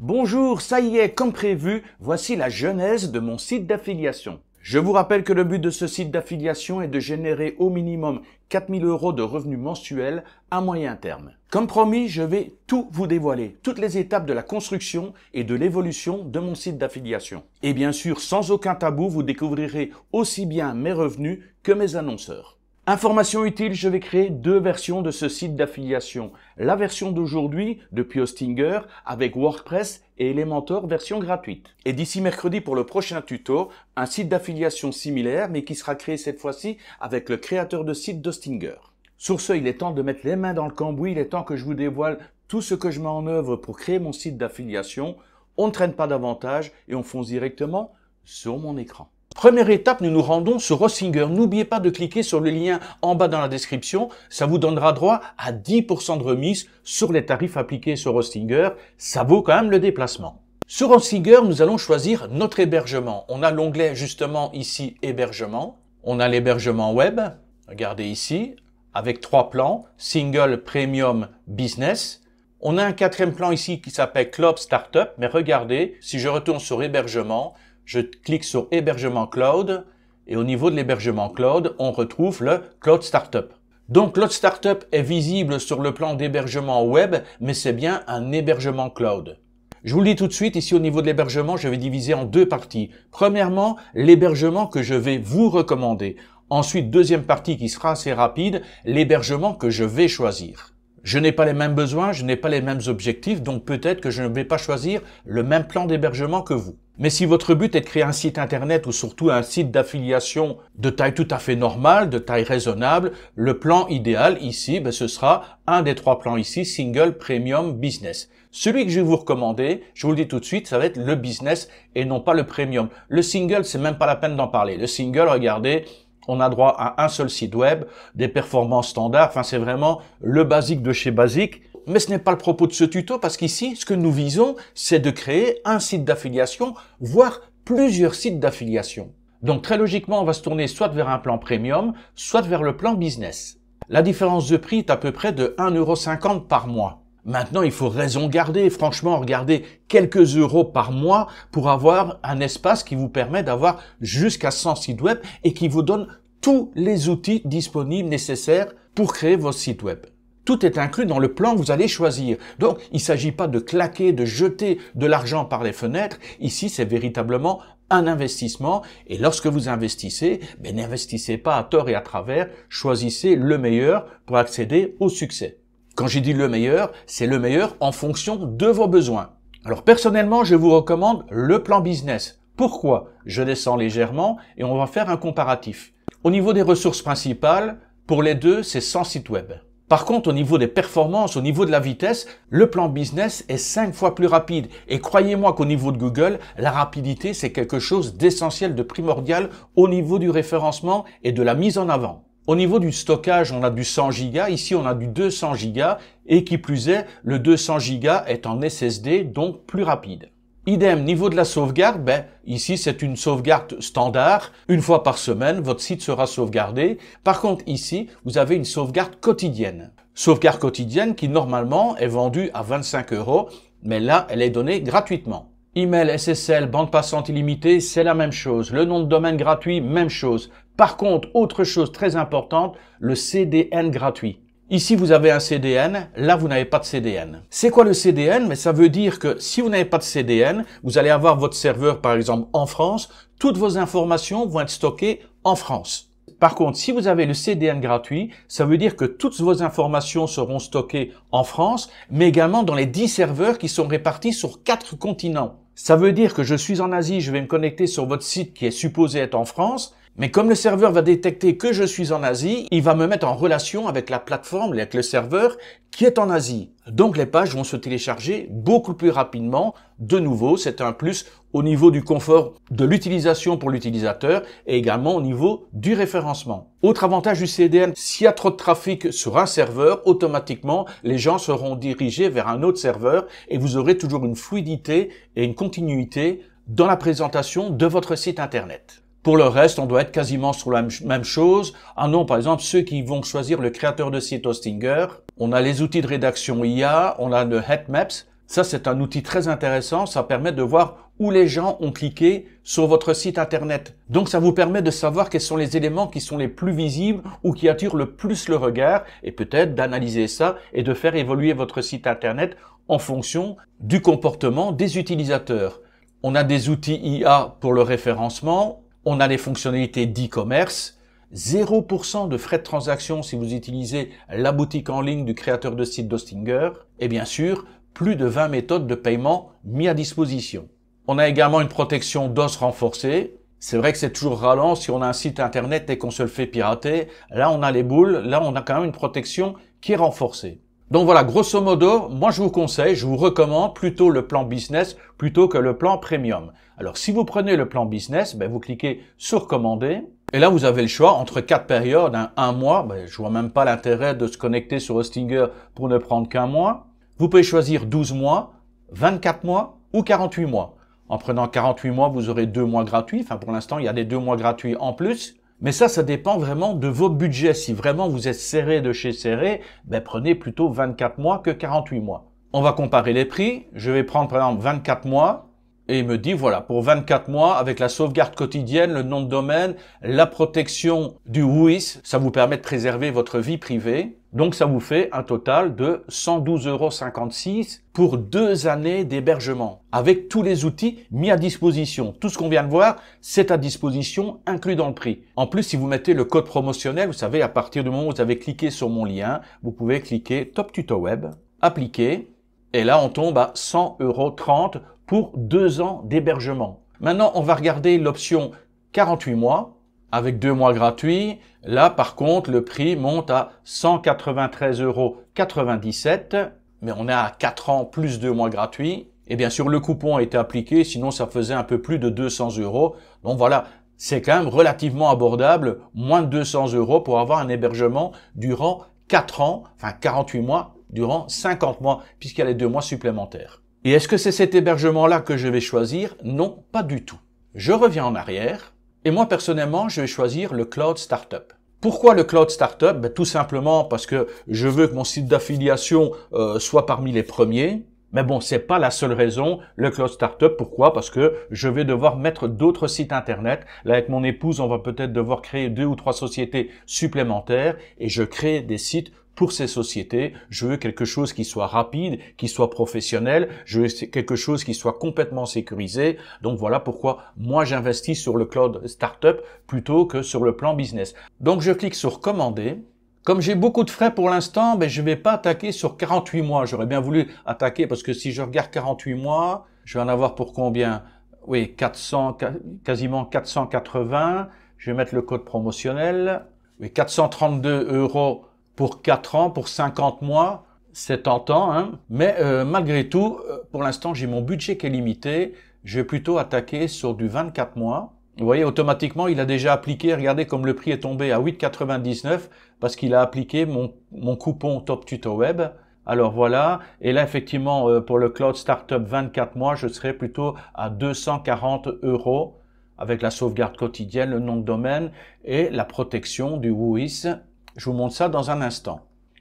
Bonjour, ça y est, comme prévu, voici la genèse de mon site d'affiliation. Je vous rappelle que le but de ce site d'affiliation est de générer au minimum 4 000 € de revenus mensuels à moyen terme. Comme promis, je vais tout vous dévoiler, toutes les étapes de la construction et de l'évolution de mon site d'affiliation. Et bien sûr, sans aucun tabou, vous découvrirez aussi bien mes revenus que mes annonceurs. Information utile, je vais créer deux versions de ce site d'affiliation. La version d'aujourd'hui, depuis Hostinger, avec WordPress et Elementor version gratuite. Et d'ici mercredi pour le prochain tuto, un site d'affiliation similaire, mais qui sera créé cette fois-ci avec le créateur de site d'Hostinger. Sur ce, il est temps de mettre les mains dans le cambouis, il est temps que je vous dévoile tout ce que je mets en œuvre pour créer mon site d'affiliation. On ne traîne pas davantage et on fonce directement sur mon écran. Première étape, nous nous rendons sur Hostinger. N'oubliez pas de cliquer sur le lien en bas dans la description. Ça vous donnera droit à 10% de remise sur les tarifs appliqués sur Hostinger. Ça vaut quand même le déplacement. Sur Hostinger, nous allons choisir notre hébergement. On a l'onglet justement ici, hébergement. On a l'hébergement web. Regardez ici, avec 3 plans, Single, Premium, Business. On a un 4e plan ici qui s'appelle Cloud Startup. Mais regardez, si je retourne sur hébergement, je clique sur hébergement cloud et au niveau de l'hébergement cloud, on retrouve le Cloud Startup. Donc Cloud Startup est visible sur le plan d'hébergement web, mais c'est bien un hébergement cloud. Je vous le dis tout de suite, ici au niveau de l'hébergement, je vais diviser en deux parties. Premièrement, l'hébergement que je vais vous recommander. Ensuite, deuxième partie qui sera assez rapide, l'hébergement que je vais choisir. Je n'ai pas les mêmes besoins, je n'ai pas les mêmes objectifs, donc peut-être que je ne vais pas choisir le même plan d'hébergement que vous. Mais si votre but est de créer un site internet ou surtout un site d'affiliation de taille tout à fait normale, de taille raisonnable, le plan idéal ici, ce sera un des 3 plans ici, Single, Premium, Business. Celui que je vais vous recommander, je vous le dis tout de suite, ça va être le Business et non pas le Premium. Le Single, c'est même pas la peine d'en parler. Le Single, regardez, on a droit à un seul site web, des performances standards, enfin c'est vraiment le basique de chez basique. Mais ce n'est pas le propos de ce tuto parce qu'ici, ce que nous visons, c'est de créer un site d'affiliation, voire plusieurs sites d'affiliation. Donc très logiquement, on va se tourner soit vers un plan premium, soit vers le plan business. La différence de prix est à peu près de 1,50 € par mois. Maintenant, il faut raison garder, franchement, regardez quelques euros par mois pour avoir un espace qui vous permet d'avoir jusqu'à 100 sites web et qui vous donne tous les outils disponibles nécessaires pour créer vos sites web. Tout est inclus dans le plan que vous allez choisir. Donc, il ne s'agit pas de claquer, de jeter de l'argent par les fenêtres. Ici, c'est véritablement un investissement. Et lorsque vous investissez, n'investissez pas à tort et à travers. Choisissez le meilleur pour accéder au succès. Quand j'ai dit le meilleur, c'est le meilleur en fonction de vos besoins. Alors, personnellement, je vous recommande le plan business. Pourquoi? Je descends légèrement et on va faire un comparatif. Au niveau des ressources principales, pour les deux, c'est 100 sites web. Par contre, au niveau des performances, au niveau de la vitesse, le plan business est 5 fois plus rapide. Et croyez-moi qu'au niveau de Google, la rapidité, c'est quelque chose d'essentiel, de primordial au niveau du référencement et de la mise en avant. Au niveau du stockage, on a du 100 Go, ici on a du 200 Go, et qui plus est, le 200 Go est en SSD, donc plus rapide. Idem, niveau de la sauvegarde, ici c'est une sauvegarde standard. Une fois par semaine, votre site sera sauvegardé. Par contre, ici, vous avez une sauvegarde quotidienne. Sauvegarde quotidienne qui normalement est vendue à 25 €, mais là, elle est donnée gratuitement. Email, SSL, bande passante illimitée, c'est la même chose. Le nom de domaine gratuit, même chose. Par contre, autre chose très importante, le CDN gratuit. Ici, vous avez un CDN, là, vous n'avez pas de CDN. C'est quoi le CDN? Mais ça veut dire que si vous n'avez pas de CDN, vous allez avoir votre serveur, par exemple, en France. Toutes vos informations vont être stockées en France. Par contre, si vous avez le CDN gratuit, ça veut dire que toutes vos informations seront stockées en France, mais également dans les 10 serveurs qui sont répartis sur 4 continents. Ça veut dire que je suis en Asie, je vais me connecter sur votre site qui est supposé être en France, mais comme le serveur va détecter que je suis en Asie, il va me mettre en relation avec la plateforme, avec le serveur qui est en Asie. Donc les pages vont se télécharger beaucoup plus rapidement. De nouveau, c'est un plus au niveau du confort de l'utilisation pour l'utilisateur et également au niveau du référencement. Autre avantage du CDN, s'il y a trop de trafic sur un serveur, automatiquement, les gens seront dirigés vers un autre serveur et vous aurez toujours une fluidité et une continuité dans la présentation de votre site internet. Pour le reste, on doit être quasiment sur la même chose. Ah non, par exemple, ceux qui vont choisir le créateur de site Hostinger, on a les outils de rédaction IA, on a le Heatmaps. Ça, c'est un outil très intéressant. Ça permet de voir où les gens ont cliqué sur votre site internet. Donc, ça vous permet de savoir quels sont les éléments qui sont les plus visibles ou qui attirent le plus le regard et peut-être d'analyser ça et de faire évoluer votre site internet en fonction du comportement des utilisateurs. On a des outils IA pour le référencement. On a les fonctionnalités d'e-commerce. 0% de frais de transaction si vous utilisez la boutique en ligne du créateur de site d'Hostinger. Et bien sûr, plus de 20 méthodes de paiement mis à disposition. On a également une protection DOS renforcée. C'est vrai que c'est toujours ralent si on a un site internet et qu'on se le fait pirater. Là, on a les boules. Là, on a quand même une protection qui est renforcée. Donc voilà, grosso modo, moi je vous conseille, je vous recommande plutôt le plan business plutôt que le plan premium. Alors si vous prenez le plan business, vous cliquez sur commander. Et là, vous avez le choix entre 4 périodes, un mois. Je vois même pas l'intérêt de se connecter sur Hostinger pour ne prendre qu'un mois. Vous pouvez choisir 12 mois, 24 mois ou 48 mois. En prenant 48 mois, vous aurez 2 mois gratuits. Enfin, pour l'instant, il y a des 2 mois gratuits en plus. Mais ça dépend vraiment de votre budget. Si vraiment vous êtes serré de chez serré, prenez plutôt 24 mois que 48 mois. On va comparer les prix. Je vais prendre par exemple 24 mois. Et il me dit, voilà, pour 24 mois, avec la sauvegarde quotidienne, le nom de domaine, la protection du WHOIS, ça vous permet de préserver votre vie privée. Donc, ça vous fait un total de 112,56 € pour 2 années d'hébergement, avec tous les outils mis à disposition. Tout ce qu'on vient de voir, c'est à disposition, inclus dans le prix. En plus, si vous mettez le code promotionnel, vous savez, à partir du moment où vous avez cliqué sur mon lien, vous pouvez cliquer Top Tuto Web, appliquer, et là, on tombe à 100,30 € pour 2 ans d'hébergement. Maintenant, on va regarder l'option 48 mois avec 2 mois gratuits. Là, par contre, le prix monte à 193,97 €, mais on est à 4 ans plus 2 mois gratuits. Et bien sûr, le coupon a été appliqué, sinon ça faisait un peu plus de 200 €. Donc voilà, c'est quand même relativement abordable, moins de 200 € pour avoir un hébergement durant 4 ans, enfin 48 mois, durant 50 mois, puisqu'il y a les 2 mois supplémentaires. Et est-ce que c'est cet hébergement-là que je vais choisir? Non, pas du tout. Je reviens en arrière, et moi personnellement, je vais choisir le Cloud Startup. Pourquoi le Cloud Startup? Tout simplement parce que je veux que mon site d'affiliation soit parmi les premiers. Mais bon, c'est pas la seule raison, le Cloud Startup. Pourquoi? Parce que je vais devoir mettre d'autres sites internet. Là, avec mon épouse, on va peut-être devoir créer 2 ou 3 sociétés supplémentaires, et je crée des sites pour ces sociétés. Je veux quelque chose qui soit rapide, qui soit professionnel. Je veux quelque chose qui soit complètement sécurisé. Donc voilà pourquoi moi j'investis sur le Cloud Startup plutôt que sur le plan business. Donc je clique sur commander. Comme j'ai beaucoup de frais pour l'instant, je ne vais pas attaquer sur 48 mois. J'aurais bien voulu attaquer parce que si je regarde 48 mois, je vais en avoir pour combien? Oui, 400, quasiment 480. Je vais mettre le code promotionnel. Oui, 432 € pour 4 ans, pour 50 mois, c'est tentant, hein. Mais malgré tout, pour l'instant, j'ai mon budget qui est limité. Je vais plutôt attaquer sur du 24 mois. Vous voyez, automatiquement, il a déjà appliqué, regardez comme le prix est tombé à 8,99 € parce qu'il a appliqué mon coupon Top Tuto Web. Alors voilà, et là effectivement, pour le Cloud Startup 24 mois, je serai plutôt à 240 € avec la sauvegarde quotidienne, le nom de domaine et la protection du WHOIS. Je vous montre ça dans un instant.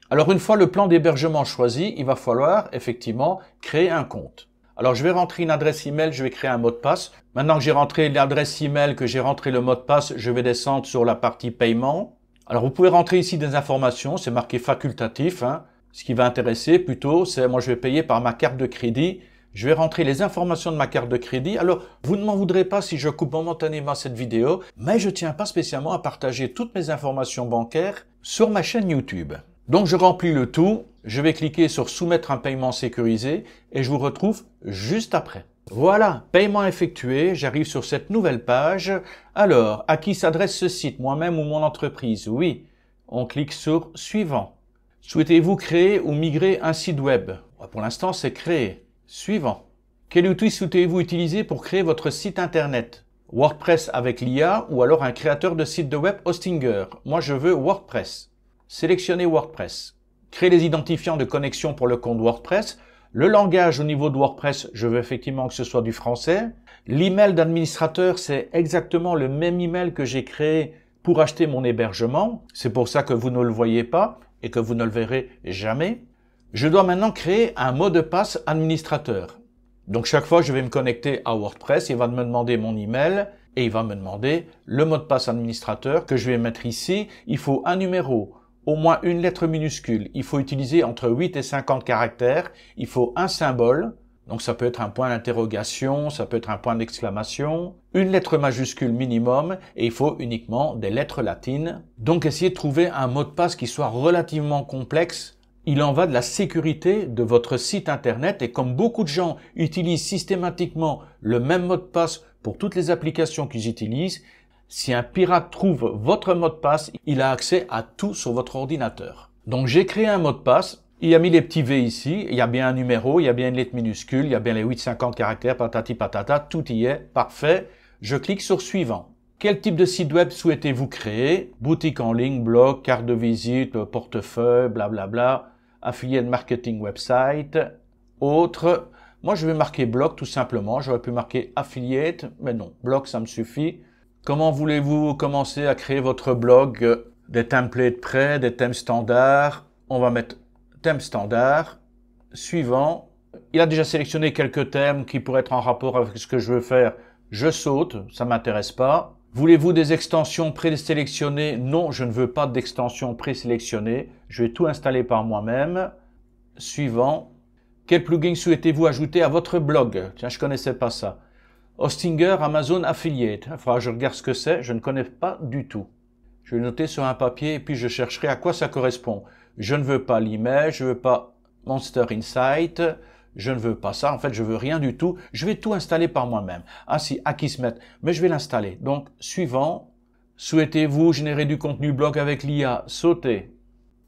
Alors une fois le plan d'hébergement choisi, il va falloir effectivement créer un compte. Alors je vais rentrer une adresse email, je vais créer un mot de passe. Maintenant que j'ai rentré l'adresse email, que j'ai rentré le mot de passe, je vais descendre sur la partie paiement. Alors vous pouvez rentrer ici des informations, c'est marqué facultatif, hein. Ce qui va intéresser plutôt, c'est moi je vais payer par ma carte de crédit. Je vais rentrer les informations de ma carte de crédit. Alors, vous ne m'en voudrez pas si je coupe momentanément cette vidéo, mais je tiens pas spécialement à partager toutes mes informations bancaires sur ma chaîne YouTube. Donc, je remplis le tout. Je vais cliquer sur soumettre un paiement sécurisé et je vous retrouve juste après. Voilà, paiement effectué. J'arrive sur cette nouvelle page. Alors, à qui s'adresse ce site, moi-même ou mon entreprise? Oui. On clique sur suivant. Souhaitez-vous créer ou migrer un site web? Pour l'instant, c'est créé. Suivant. Quel outil souhaitez-vous utiliser pour créer votre site internet? WordPress avec l'IA ou alors un créateur de site de web Hostinger? Moi, je veux WordPress. Sélectionnez WordPress. Créer les identifiants de connexion pour le compte WordPress. Le langage au niveau de WordPress, je veux effectivement que ce soit du français. L'email d'administrateur, c'est exactement le même email que j'ai créé pour acheter mon hébergement. C'est pour ça que vous ne le voyez pas et que vous ne le verrez jamais. Je dois maintenant créer un mot de passe administrateur. Donc chaque fois, je vais me connecter à WordPress, il va me demander mon email et il va me demander le mot de passe administrateur que je vais mettre ici. Il faut un numéro, au moins une lettre minuscule. Il faut utiliser entre 8 et 50 caractères. Il faut un symbole. Donc ça peut être un point d'interrogation, ça peut être un point d'exclamation, une lettre majuscule minimum et il faut uniquement des lettres latines. Donc essayez de trouver un mot de passe qui soit relativement complexe. Il en va de la sécurité de votre site internet et comme beaucoup de gens utilisent systématiquement le même mot de passe pour toutes les applications qu'ils utilisent, si un pirate trouve votre mot de passe, il a accès à tout sur votre ordinateur. Donc j'ai créé un mot de passe, il a mis les petits V ici, il y a bien un numéro, il y a bien une lettre minuscule, il y a bien les 850 caractères, patati patata, tout y est, parfait. Je clique sur suivant. Quel type de site web souhaitez-vous créer? Boutique en ligne, blog, carte de visite, portefeuille, blablabla, affiliate marketing website, autre. Moi, je vais marquer blog tout simplement. J'aurais pu marquer affiliate, mais non, blog, ça me suffit. Comment voulez-vous commencer à créer votre blog? Des templates prêts, des thèmes standards. On va mettre thème standard. Suivant. Il a déjà sélectionné quelques thèmes qui pourraient être en rapport avec ce que je veux faire. Je saute, ça m'intéresse pas. Voulez-vous des extensions présélectionnées? Non, je ne veux pas d'extensions présélectionnées. Je vais tout installer par moi-même. Suivant. Quel plugin souhaitez-vous ajouter à votre blog? Tiens, je connaissais pas ça. Hostinger Amazon Affiliate. Il faudra que je regarde ce que c'est. Je ne connais pas du tout. Je vais noter sur un papier et puis je chercherai à quoi ça correspond. Je ne veux pas l'email, je ne veux pas Monster Insight. Je ne veux pas ça, en fait, je veux rien du tout. Je vais tout installer par moi-même. Ah si, Akismet, mais je vais l'installer. Donc, suivant. Souhaitez-vous générer du contenu blog avec l'IA? Sautez.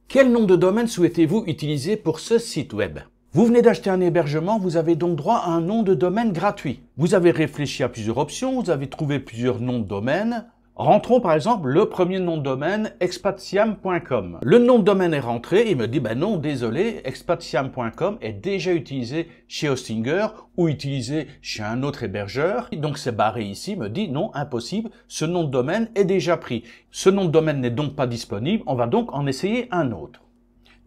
Quel nom de domaine souhaitez-vous utiliser pour ce site web? Vous venez d'acheter un hébergement, vous avez donc droit à un nom de domaine gratuit. Vous avez réfléchi à plusieurs options, vous avez trouvé plusieurs noms de domaine. Rentrons par exemple le premier nom de domaine, expatisiam.com. Le nom de domaine est rentré, il me dit ben non, désolé, expatisiam.com est déjà utilisé chez Hostinger ou utilisé chez un autre hébergeur. Donc c'est barré ici, il me dit non, impossible, ce nom de domaine est déjà pris. Ce nom de domaine n'est donc pas disponible, on va donc en essayer un autre.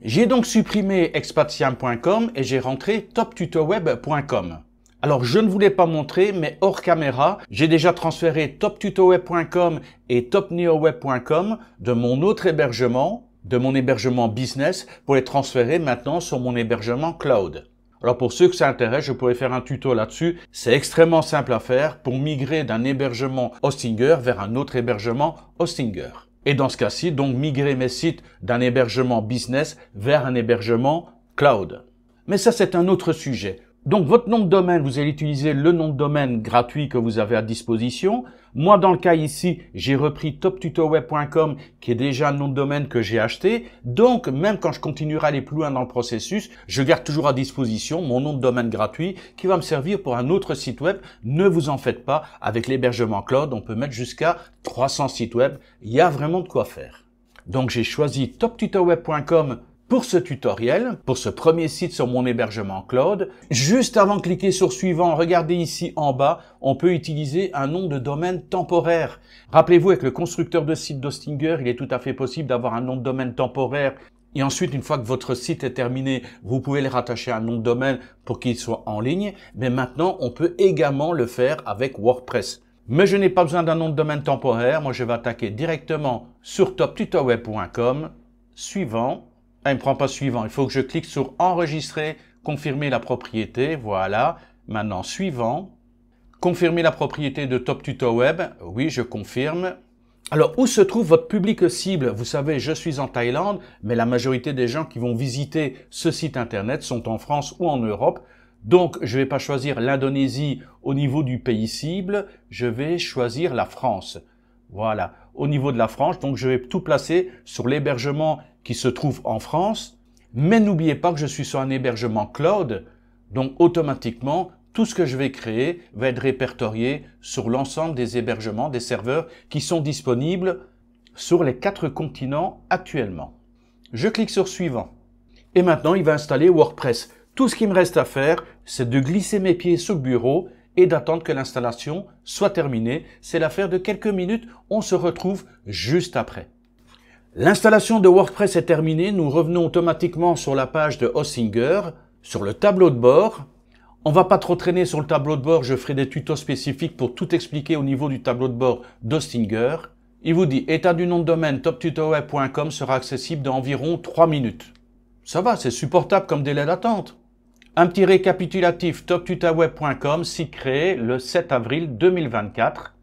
J'ai donc supprimé expatisiam.com et j'ai rentré toptutoweb.com. Alors, je ne voulais pas montrer, mais hors caméra, j'ai déjà transféré toptutoweb.com et topneoweb.com de mon autre hébergement, de mon hébergement business, pour les transférer maintenant sur mon hébergement cloud. Alors, pour ceux que ça intéresse, je pourrais faire un tuto là-dessus. C'est extrêmement simple à faire pour migrer d'un hébergement Hostinger vers un autre hébergement Hostinger. Et dans ce cas-ci, donc, migrer mes sites d'un hébergement business vers un hébergement cloud. Mais ça, c'est un autre sujet. Donc, votre nom de domaine, vous allez utiliser le nom de domaine gratuit que vous avez à disposition. Moi, dans le cas ici, j'ai repris toptutoweb.com, qui est déjà un nom de domaine que j'ai acheté. Donc, même quand je continuerai à aller plus loin dans le processus, je garde toujours à disposition mon nom de domaine gratuit qui va me servir pour un autre site web. Ne vous en faites pas. Avec l'hébergement cloud, on peut mettre jusqu'à 300 sites web. Il y a vraiment de quoi faire. Donc, j'ai choisi toptutoweb.com pour ce tutoriel, pour ce premier site sur mon hébergement cloud. Juste avant de cliquer sur suivant, regardez ici en bas, on peut utiliser un nom de domaine temporaire. Rappelez-vous, avec le constructeur de site d'Hostinger, il est tout à fait possible d'avoir un nom de domaine temporaire. Et ensuite, une fois que votre site est terminé, vous pouvez le rattacher à un nom de domaine pour qu'il soit en ligne. Mais maintenant, on peut également le faire avec WordPress. Mais je n'ai pas besoin d'un nom de domaine temporaire. Moi, je vais attaquer directement sur toptutoweb.com. Suivant. Ah, il ne me prend pas suivant. Il faut que je clique sur enregistrer, confirmer la propriété. Voilà. Maintenant, suivant. Confirmer la propriété de TopTutoWeb. Oui, je confirme. Alors, où se trouve votre public cible? Vous savez, je suis en Thaïlande, mais la majorité des gens qui vont visiter ce site internet sont en France ou en Europe. Donc, je ne vais pas choisir l'Indonésie au niveau du pays cible. Je vais choisir la France. Voilà. Au niveau de la France, donc je vais tout placer sur l'hébergement qui se trouve en France. Mais n'oubliez pas que je suis sur un hébergement cloud. Donc, automatiquement, tout ce que je vais créer va être répertorié sur l'ensemble des hébergements, des serveurs qui sont disponibles sur les 4 continents actuellement. Je clique sur suivant. Et maintenant, il va installer WordPress. Tout ce qui me reste à faire, c'est de glisser mes pieds sur le bureau et d'attendre que l'installation soit terminée. C'est l'affaire de quelques minutes. On se retrouve juste après. L'installation de WordPress est terminée. Nous revenons automatiquement sur la page de Hostinger, sur le tableau de bord. On va pas trop traîner sur le tableau de bord. Je ferai des tutos spécifiques pour tout expliquer au niveau du tableau de bord d'Hostinger. Il vous dit, état du nom de domaine toptutoweb.com sera accessible dans environ 3 minutes. Ça va, c'est supportable comme délai d'attente. Un petit récapitulatif, toptutoweb.com, site créé le 7 avril 2024.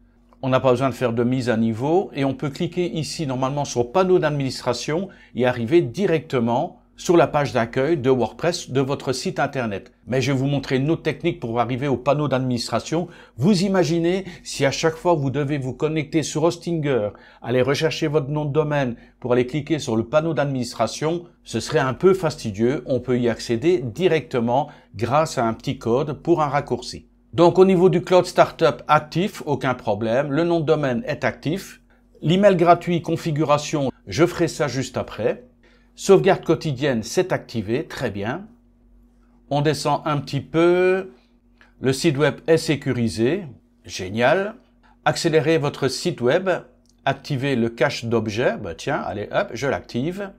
On n'a pas besoin de faire de mise à niveau et on peut cliquer ici normalement sur panneau d'administration et arriver directement sur la page d'accueil de WordPress de votre site internet. Mais je vais vous montrer une autre technique pour arriver au panneau d'administration. Vous imaginez si à chaque fois vous devez vous connecter sur Hostinger, aller rechercher votre nom de domaine pour aller cliquer sur le panneau d'administration, ce serait un peu fastidieux. On peut y accéder directement grâce à un petit code pour un raccourci. Donc au niveau du Cloud Startup actif, aucun problème. Le nom de domaine est actif. L'email gratuit configuration, je ferai ça juste après. Sauvegarde quotidienne, c'est activé, très bien. On descend un petit peu. Le site web est sécurisé, génial. Accélérez votre site web, activez le cache d'objets. Bah tiens, allez hop, je l'active.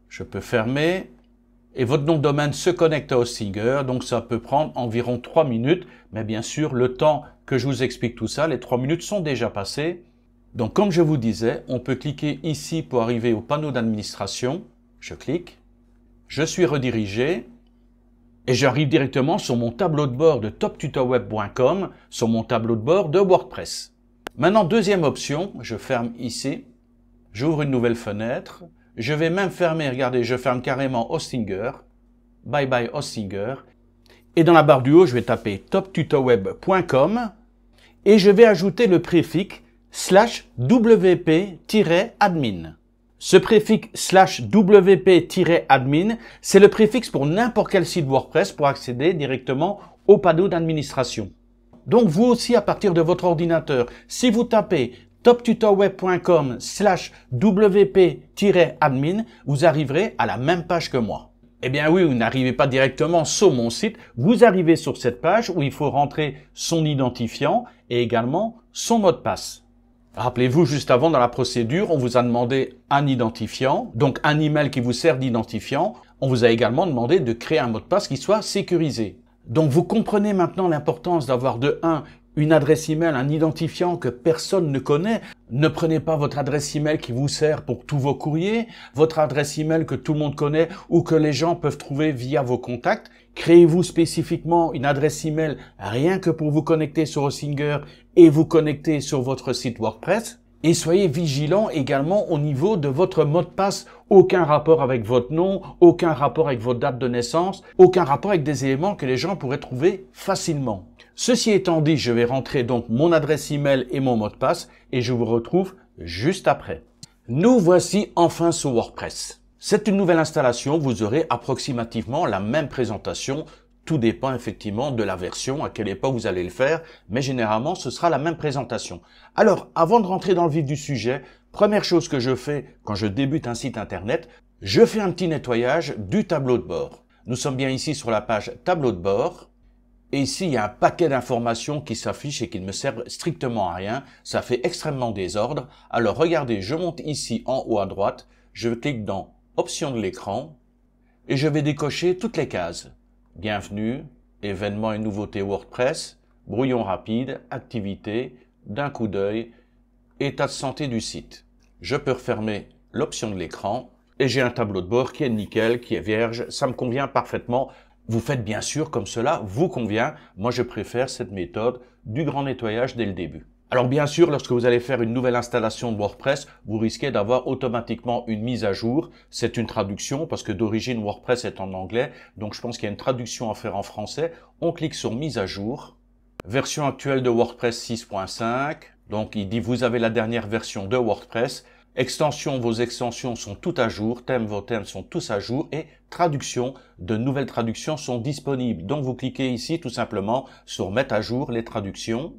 Je peux fermer. Et votre nom de domaine se connecte à Hostinger, donc ça peut prendre environ 3 minutes. Mais bien sûr, le temps que je vous explique tout ça, les 3 minutes sont déjà passées. Donc comme je vous disais, on peut cliquer ici pour arriver au panneau d'administration. Je clique, je suis redirigé et j'arrive directement sur mon tableau de bord de toptutoweb.com, sur mon tableau de bord de WordPress. Maintenant, deuxième option, je ferme ici, j'ouvre une nouvelle fenêtre. Je vais même fermer, regardez, je ferme carrément Hostinger. Bye bye Hostinger. Et dans la barre du haut, je vais taper toptutoweb.com et je vais ajouter le préfixe /wp-admin. Ce préfixe /wp-admin, c'est le préfixe pour n'importe quel site WordPress pour accéder directement au panneau d'administration. Donc vous aussi, à partir de votre ordinateur, si vous tapez toptutoweb.com /wp-admin, vous arriverez à la même page que moi. Eh bien oui, vous n'arrivez pas directement sur mon site, vous arrivez sur cette page où il faut rentrer son identifiant et également son mot de passe. Rappelez-vous, juste avant, dans la procédure, on vous a demandé un identifiant, donc un email qui vous sert d'identifiant. On vous a également demandé de créer un mot de passe qui soit sécurisé. Donc vous comprenez maintenant l'importance d'avoir de 1, une adresse email, un identifiant que personne ne connaît. Ne prenez pas votre adresse email qui vous sert pour tous vos courriers, votre adresse email que tout le monde connaît ou que les gens peuvent trouver via vos contacts. Créez-vous spécifiquement une adresse email rien que pour vous connecter sur Hostinger et vous connecter sur votre site WordPress. Et soyez vigilant également au niveau de votre mot de passe. Aucun rapport avec votre nom, aucun rapport avec votre date de naissance, aucun rapport avec des éléments que les gens pourraient trouver facilement. Ceci étant dit, je vais rentrer donc mon adresse email et mon mot de passe et je vous retrouve juste après. Nous voici enfin sur WordPress. C'est une nouvelle installation, vous aurez approximativement la même présentation. Tout dépend effectivement de la version, à quelle époque vous allez le faire, mais généralement ce sera la même présentation. Alors, avant de rentrer dans le vif du sujet, première chose que je fais quand je débute un site internet, je fais un petit nettoyage du tableau de bord. Nous sommes bien ici sur la page tableau de bord. Et ici, il y a un paquet d'informations qui s'affichent et qui ne me servent strictement à rien. Ça fait extrêmement désordre. Alors regardez, je monte ici en haut à droite, je clique dans Options de l'écran et je vais décocher toutes les cases. Bienvenue, événements et nouveautés WordPress, brouillon rapide, activité, d'un coup d'œil, état de santé du site. Je peux refermer l'option de l'écran et j'ai un tableau de bord qui est nickel, qui est vierge, ça me convient parfaitement. Vous faites bien sûr comme cela vous convient. Moi, je préfère cette méthode du grand nettoyage dès le début. Alors bien sûr, lorsque vous allez faire une nouvelle installation de WordPress, vous risquez d'avoir automatiquement une mise à jour. C'est une traduction parce que d'origine WordPress est en anglais. Donc je pense qu'il y a une traduction à faire en français. On clique sur mise à jour. Version actuelle de WordPress 6.5. Donc il dit vous avez la dernière version de WordPress. Extensions, vos extensions sont toutes à jour, thèmes, vos thèmes sont tous à jour et traduction, de nouvelles traductions sont disponibles. Donc vous cliquez ici tout simplement sur mettre à jour les traductions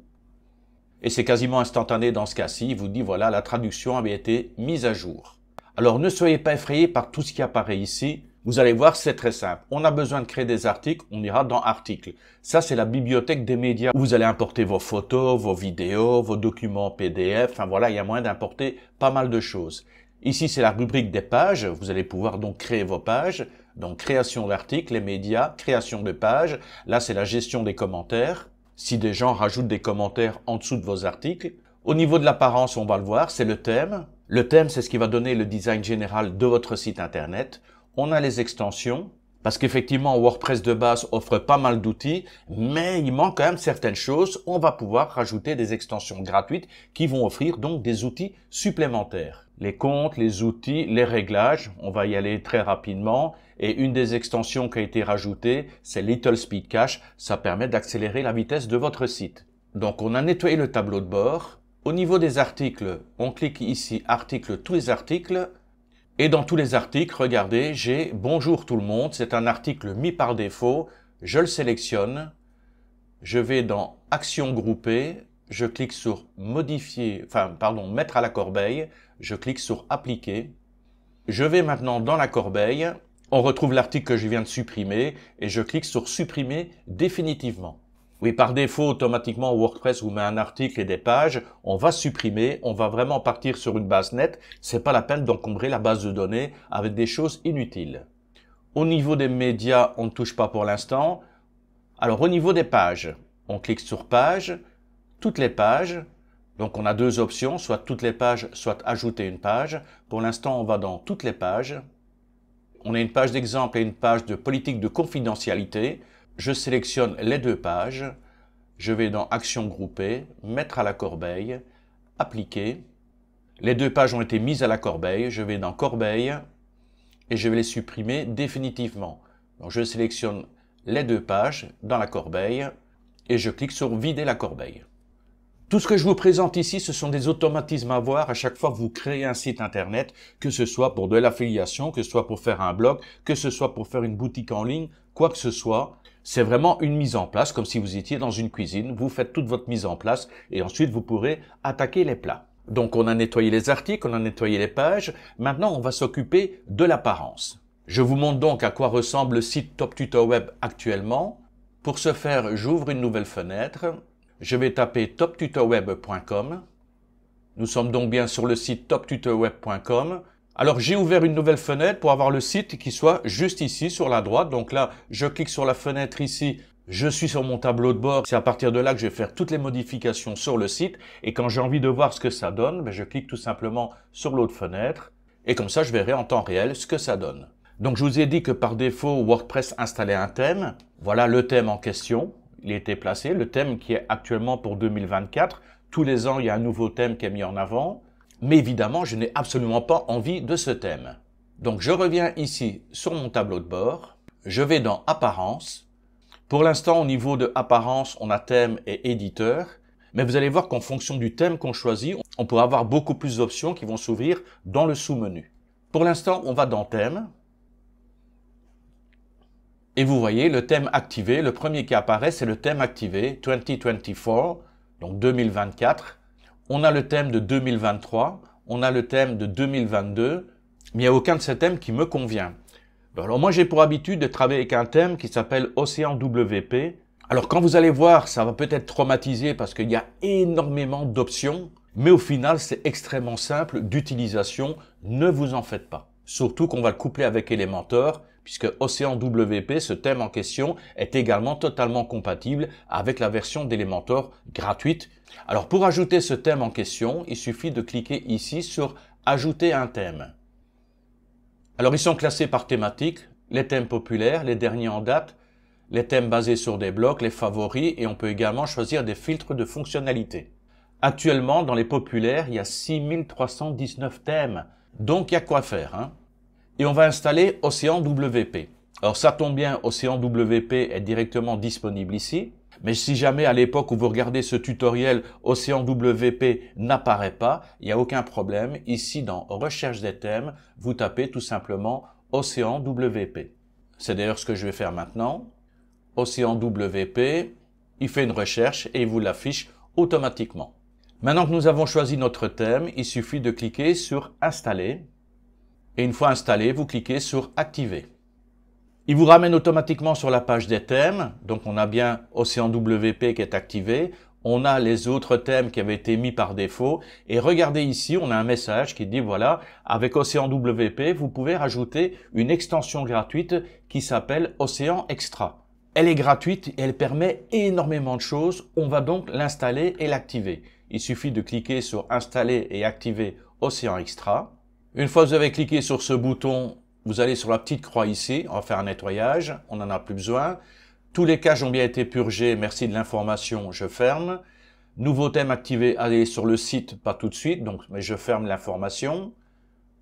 et c'est quasiment instantané dans ce cas-ci. Il vous dit voilà, la traduction avait été mise à jour. Alors ne soyez pas effrayés par tout ce qui apparaît ici. Vous allez voir, c'est très simple. On a besoin de créer des articles, on ira dans articles. Ça, c'est la bibliothèque des médias. Vous allez importer vos photos, vos vidéos, vos documents PDF. Enfin voilà, il y a moyen d'importer pas mal de choses. Ici, c'est la rubrique des pages. Vous allez pouvoir donc créer vos pages. Donc, création d'articles, les médias, création de pages. Là, c'est la gestion des commentaires. Si des gens rajoutent des commentaires en dessous de vos articles. Au niveau de l'apparence, on va le voir, c'est le thème. Le thème, c'est ce qui va donner le design général de votre site internet. On a les extensions. Parce qu'effectivement, WordPress de base offre pas mal d'outils, mais il manque quand même certaines choses. On va pouvoir rajouter des extensions gratuites qui vont offrir donc des outils supplémentaires. Les comptes, les outils, les réglages, on va y aller très rapidement. Et une des extensions qui a été rajoutée, c'est Little Speed Cache. Ça permet d'accélérer la vitesse de votre site. Donc on a nettoyé le tableau de bord. Au niveau des articles, on clique ici, articles, tous les articles. Et dans tous les articles, regardez, j'ai « Bonjour tout le monde », c'est un article mis par défaut, je le sélectionne, je vais dans « Actions groupées », je clique sur « Modifier », mettre à la corbeille, je clique sur « Appliquer ». Je vais maintenant dans la corbeille, on retrouve l'article que je viens de supprimer et je clique sur « Supprimer définitivement ». Oui, par défaut, automatiquement, WordPress vous met un article et des pages. On va supprimer, on va vraiment partir sur une base nette. C'est pas la peine d'encombrer la base de données avec des choses inutiles. Au niveau des médias, on ne touche pas pour l'instant. Alors, au niveau des pages, on clique sur Pages, toutes les pages. Donc, on a deux options, soit toutes les pages, soit ajouter une page. Pour l'instant, on va dans toutes les pages. On a une page d'exemple et une page de politique de confidentialité. Je sélectionne les deux pages, je vais dans Actions groupées, mettre à la corbeille, appliquer. Les deux pages ont été mises à la corbeille, je vais dans Corbeille et je vais les supprimer définitivement. Donc je sélectionne les deux pages dans la corbeille et je clique sur Vider la corbeille. Tout ce que je vous présente ici, ce sont des automatismes à voir à chaque fois que vous créez un site internet, que ce soit pour de l'affiliation, que ce soit pour faire un blog, que ce soit pour faire une boutique en ligne, quoi que ce soit. C'est vraiment une mise en place, comme si vous étiez dans une cuisine. Vous faites toute votre mise en place et ensuite vous pourrez attaquer les plats. Donc on a nettoyé les articles, on a nettoyé les pages. Maintenant, on va s'occuper de l'apparence. Je vous montre donc à quoi ressemble le site Top Tutor Web actuellement. Pour ce faire, j'ouvre une nouvelle fenêtre. Je vais taper toptutorweb.com. Nous sommes donc bien sur le site toptutorweb.com. Alors, j'ai ouvert une nouvelle fenêtre pour avoir le site qui soit juste ici sur la droite. Donc là, je clique sur la fenêtre ici. Je suis sur mon tableau de bord. C'est à partir de là que je vais faire toutes les modifications sur le site. Et quand j'ai envie de voir ce que ça donne, je clique tout simplement sur l'autre fenêtre. Et comme ça, je verrai en temps réel ce que ça donne. Donc, je vous ai dit que par défaut, WordPress installait un thème. Voilà le thème en question. Il a été placé. Le thème qui est actuellement pour 2024. Tous les ans, il y a un nouveau thème qui est mis en avant. Mais évidemment, je n'ai absolument pas envie de ce thème. Donc, je reviens ici sur mon tableau de bord. Je vais dans Apparence. Pour l'instant, au niveau de Apparence, on a thème et éditeur. Mais vous allez voir qu'en fonction du thème qu'on choisit, on pourra avoir beaucoup plus d'options qui vont s'ouvrir dans le sous-menu. Pour l'instant, on va dans Thème. Et vous voyez le thème activé. Le premier qui apparaît, c'est le thème activé 2024, donc 2024. On a le thème de 2023, on a le thème de 2022, mais il n'y a aucun de ces thèmes qui me convient. Alors moi, j'ai pour habitude de travailler avec un thème qui s'appelle Océan WP. Alors quand vous allez voir, ça va peut-être traumatiser parce qu'il y a énormément d'options, mais au final, c'est extrêmement simple d'utilisation, ne vous en faites pas. Surtout qu'on va le coupler avec Elementor, puisque Océan WP, ce thème en question, est également totalement compatible avec la version d'Elementor gratuite. Alors pour ajouter ce thème en question, il suffit de cliquer ici sur « Ajouter un thème ». Alors ils sont classés par thématique, les thèmes populaires, les derniers en date, les thèmes basés sur des blocs, les favoris, et on peut également choisir des filtres de fonctionnalité. Actuellement, dans les populaires, il y a 6319 thèmes, donc il y a quoi faire, hein. Et on va installer Océan WP. Alors ça tombe bien, Océan WP est directement disponible ici. Mais si jamais à l'époque où vous regardez ce tutoriel, Océan WP n'apparaît pas, il n'y a aucun problème. Ici dans Recherche des thèmes, vous tapez tout simplement Océan WP. C'est d'ailleurs ce que je vais faire maintenant. Océan WP, il fait une recherche et il vous l'affiche automatiquement. Maintenant que nous avons choisi notre thème, il suffit de cliquer sur Installer. Et une fois installé, vous cliquez sur Activer. Il vous ramène automatiquement sur la page des thèmes. Donc on a bien Océan WP qui est activé. on a les autres thèmes qui avaient été mis par défaut. Et regardez ici, on a un message qui dit, voilà, avec Océan WP, vous pouvez rajouter une extension gratuite qui s'appelle Océan Extra. Elle est gratuite et elle permet énormément de choses. On va donc l'installer et l'activer. Il suffit de cliquer sur Installer et activer Océan Extra. Une fois que vous avez cliqué sur ce bouton, vous allez sur la petite croix ici. On va faire un nettoyage. On n'en a plus besoin. Tous les caches ont bien été purgés. Merci de l'information. Je ferme. Nouveau thème activé. Allez sur le site, pas tout de suite. Donc, mais je ferme l'information.